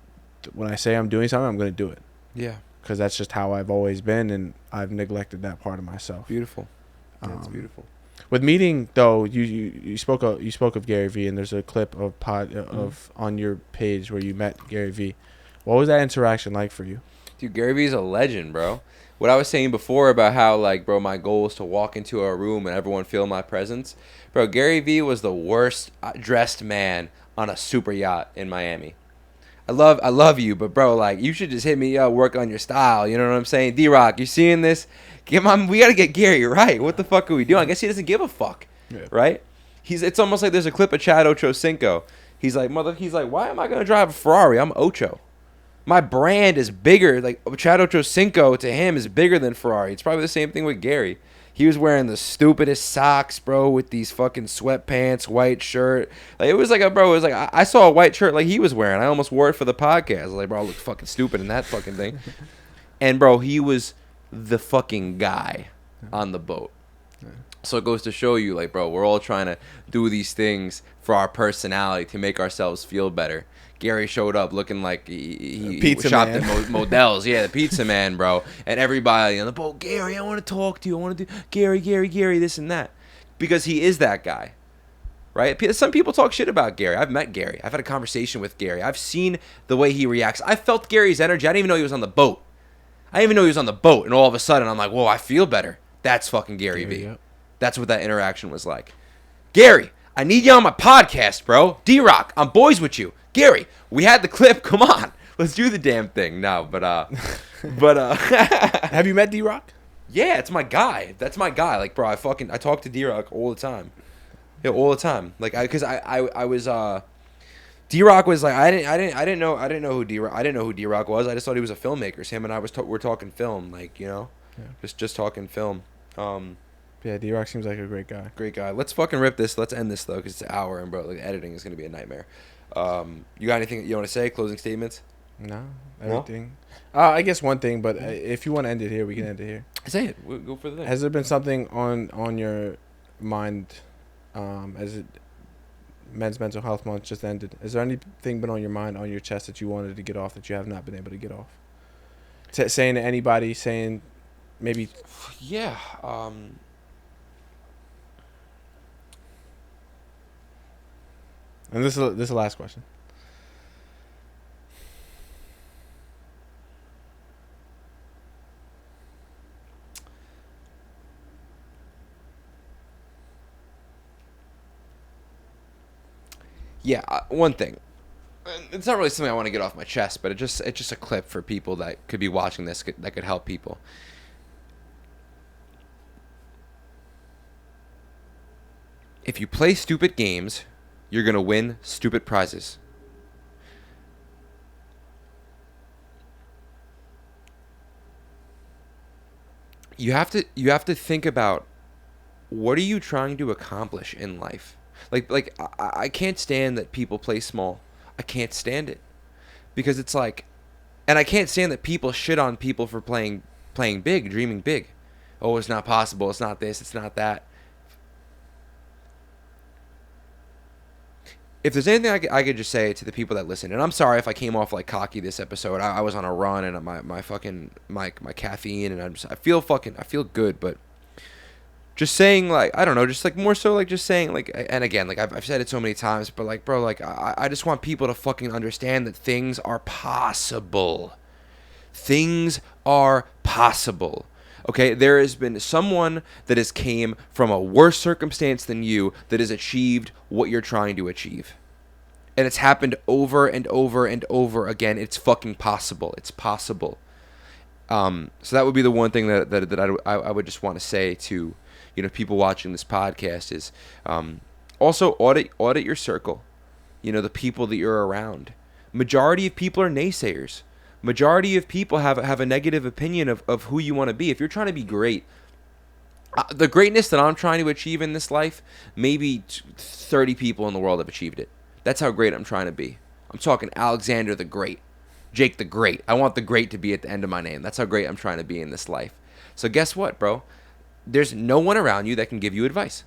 [SPEAKER 1] when I say I'm doing something, I'm going to do it. Yeah. Because that's just how I've always been, and I've neglected that part of myself.
[SPEAKER 2] Beautiful. That's beautiful.
[SPEAKER 1] With meeting, though, you spoke of GaryVee, and there's a clip of on your page where you met GaryVee. What was that interaction like for you?
[SPEAKER 2] Dude, GaryVee's a legend, bro. What I was saying before about how, like, bro, my goal is to walk into a room and everyone feel my presence. Bro, GaryVee was the worst dressed man on a super yacht in Miami. I love you, but bro, like, you should just hit me up, work on your style. You know what I'm saying? D-Rock, you seeing this? We got to get Gary right. What the fuck are we doing? I guess he doesn't give a fuck, right? It's almost like there's a clip of Chad Ochocinco. He's like, why am I gonna drive a Ferrari? I'm Ocho. My brand is bigger. Like, Chad Ochocinco to him is bigger than Ferrari. It's probably the same thing with Gary. He was wearing the stupidest socks, bro, with these fucking sweatpants, white shirt. Like, it was like I saw a white shirt like he was wearing. I almost wore it for the podcast. I was like, bro, I look fucking stupid in that fucking thing. And bro, he was the fucking guy on the boat. So it goes to show you, like, bro, we're all trying to do these things for our personality to make ourselves feel better. Gary showed up looking like he shopped at Modell's. Yeah, the pizza man, bro. And everybody on the boat, Gary, I want to talk to you. I want to do Gary, this and that. Because he is that guy, right? Some people talk shit about Gary. I've met Gary. I've had a conversation with Gary. I've seen the way he reacts. I felt Gary's energy. I didn't even know he was on the boat. And all of a sudden, I'm like, whoa, I feel better. That's fucking GaryVee. Yep. That's what that interaction was like. Gary, I need you on my podcast, bro. D-Rock, I'm boys with you. Gary, we had the clip. Come on, let's do the damn thing. No, but
[SPEAKER 1] have you met D-Rock?
[SPEAKER 2] Yeah, it's my guy. That's my guy. Like, bro, I talk to D-Rock all the time. Yeah, all the time. Like, I was D-Rock was like, I didn't know who D-Rock was. I just thought he was a filmmaker. So him and I we're talking film, like, you know, just talking film.
[SPEAKER 1] Yeah, D-Rock seems like a great guy.
[SPEAKER 2] Great guy. Let's fucking rip this. Let's end this though, because it's an hour, and bro, like, editing is gonna be a nightmare. You got anything you want to say? Closing statements?
[SPEAKER 1] No, everything. No? I guess one thing, but if you want to end it here, we can end it here.
[SPEAKER 2] Say it. We'll go for the thing.
[SPEAKER 1] Has there been something on your mind as Men's Mental Health Month just ended? Is there anything been on your mind, on your chest that you wanted to get off that you have not been able to get off? Saying to anybody, saying maybe.
[SPEAKER 2] Yeah.
[SPEAKER 1] And this is the last question.
[SPEAKER 2] Yeah, one thing. It's not really something I want to get off my chest, but it's just a clip for people that could be watching this that could help people. If you play stupid games, you're going to win stupid prizes. You have to think about, what are you trying to accomplish in life? Like I can't stand that people play small. I can't stand it. Because it's like, and I can't stand that people shit on people for playing big, dreaming big. Oh, it's not possible. It's not this. It's not that. If there's anything I could just say to the people that listen, and I'm sorry if I came off like cocky this episode. I was on a run, and my fucking my caffeine, and I feel good, but just saying, like, I don't know, just like more so like just saying, like, and again, like I've said it so many times, but like, bro, like I just want people to fucking understand that things are possible. Things are possible. Okay, there has been someone that has came from a worse circumstance than you that has achieved what you're trying to achieve. And it's happened over and over and over again. It's fucking possible. It's possible. So that would be the one thing that I would just want to say to, you know, people watching this podcast is, also audit your circle. You know, the people that you're around. Majority of people are naysayers. Majority of people have a negative opinion of who you want to be. If you're trying to be great, the greatness that I'm trying to achieve in this life, maybe 30 people in the world have achieved it. That's how great I'm trying to be. I'm talking Alexander the Great, Jake the Great. I want the great to be at the end of my name. That's how great I'm trying to be in this life. So guess what, bro? There's no one around you that can give you advice.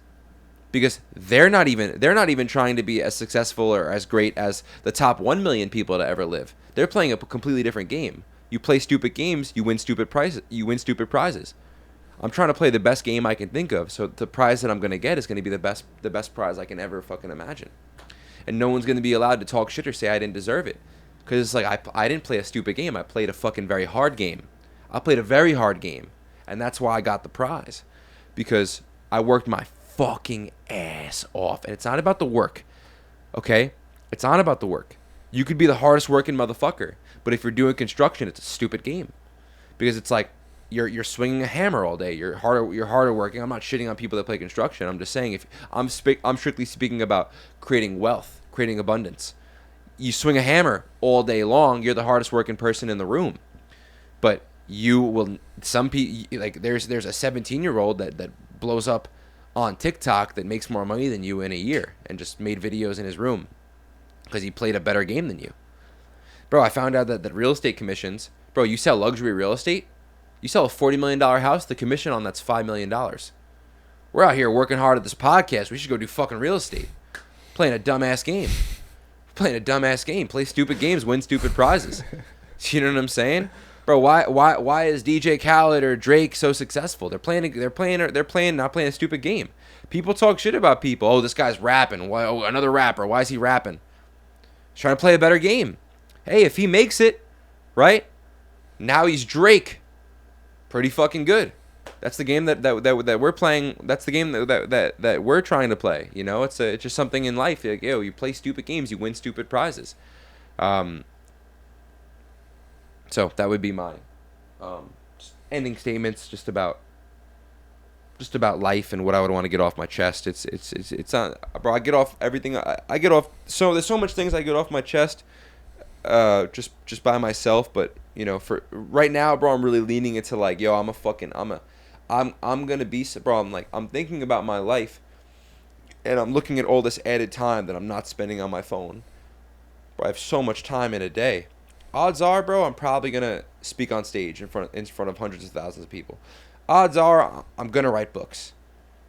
[SPEAKER 2] Because they're not even trying to be as successful or as great as the top 1 million people to ever live. They're playing a completely different game. You play stupid games, you win stupid prizes. I'm trying to play the best game I can think of, so the prize that I'm going to get is going to be the best prize I can ever fucking imagine. And no one's going to be allowed to talk shit or say I didn't deserve it. Because it's like, I didn't play a stupid game. I played a fucking very hard game. I played a very hard game. And that's why I got the prize. Because I worked my fucking ass off. And it's not about the work. Okay? It's not about the work. You could be the hardest working motherfucker, but if you're doing construction, it's a stupid game, because it's like you're swinging a hammer all day. You're harder working. I'm not shitting on people that play construction. I'm just saying, if I'm strictly speaking about creating wealth, creating abundance. You swing a hammer all day long, you're the hardest working person in the room. But you will, some people, like there's a 17-year-old that blows up on TikTok that makes more money than you in a year and just made videos in his room because he played a better game than you. Bro, I found out that real estate commissions, bro, you sell luxury real estate, you sell a $40 million house, the commission on that's $5 million. We're out here working hard at this podcast. We should go do fucking real estate. Playing a dumbass game. Play stupid games, win stupid prizes. You know what I'm saying? Bro, why is DJ Khaled or Drake so successful? They're not playing a stupid game. People talk shit about people. Oh, this guy's rapping. Why? Oh, another rapper. Why is he rapping? He's trying to play a better game. Hey, if he makes it, right? Now he's Drake. Pretty fucking good. That's the game that we're playing. That's the game that we're trying to play. You know, it's just something in life. Like, you play stupid games, you win stupid prizes. So that would be my ending statements, just about life and what I would want to get off my chest. It's on, bro. I get off everything. I get off. So there's so much things I get off my chest, just by myself. But you know, for right now, bro, I'm really leaning into like, yo, I'm gonna be, bro. I'm thinking about my life, and I'm looking at all this added time that I'm not spending on my phone. Bro, I have so much time in a day. Odds are, bro, I'm probably gonna speak on stage in front of hundreds of thousands of people. Odds are, I'm gonna write books.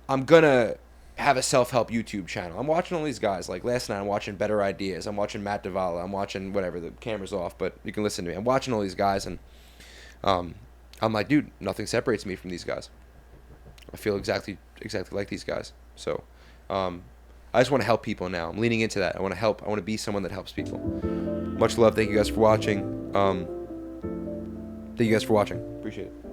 [SPEAKER 2] I'm gonna have a self-help YouTube channel. I'm watching all these guys. Like last night, I'm watching Better Ideas. I'm watching Matt Davala. I'm watching whatever. The camera's off, but you can listen to me. I'm watching all these guys, and I'm like, dude, nothing separates me from these guys. I feel exactly like these guys. So, I just want to help people now. I'm leaning into that. I want to help. I want to be someone that helps people. Much love. Thank you guys for watching. Appreciate it.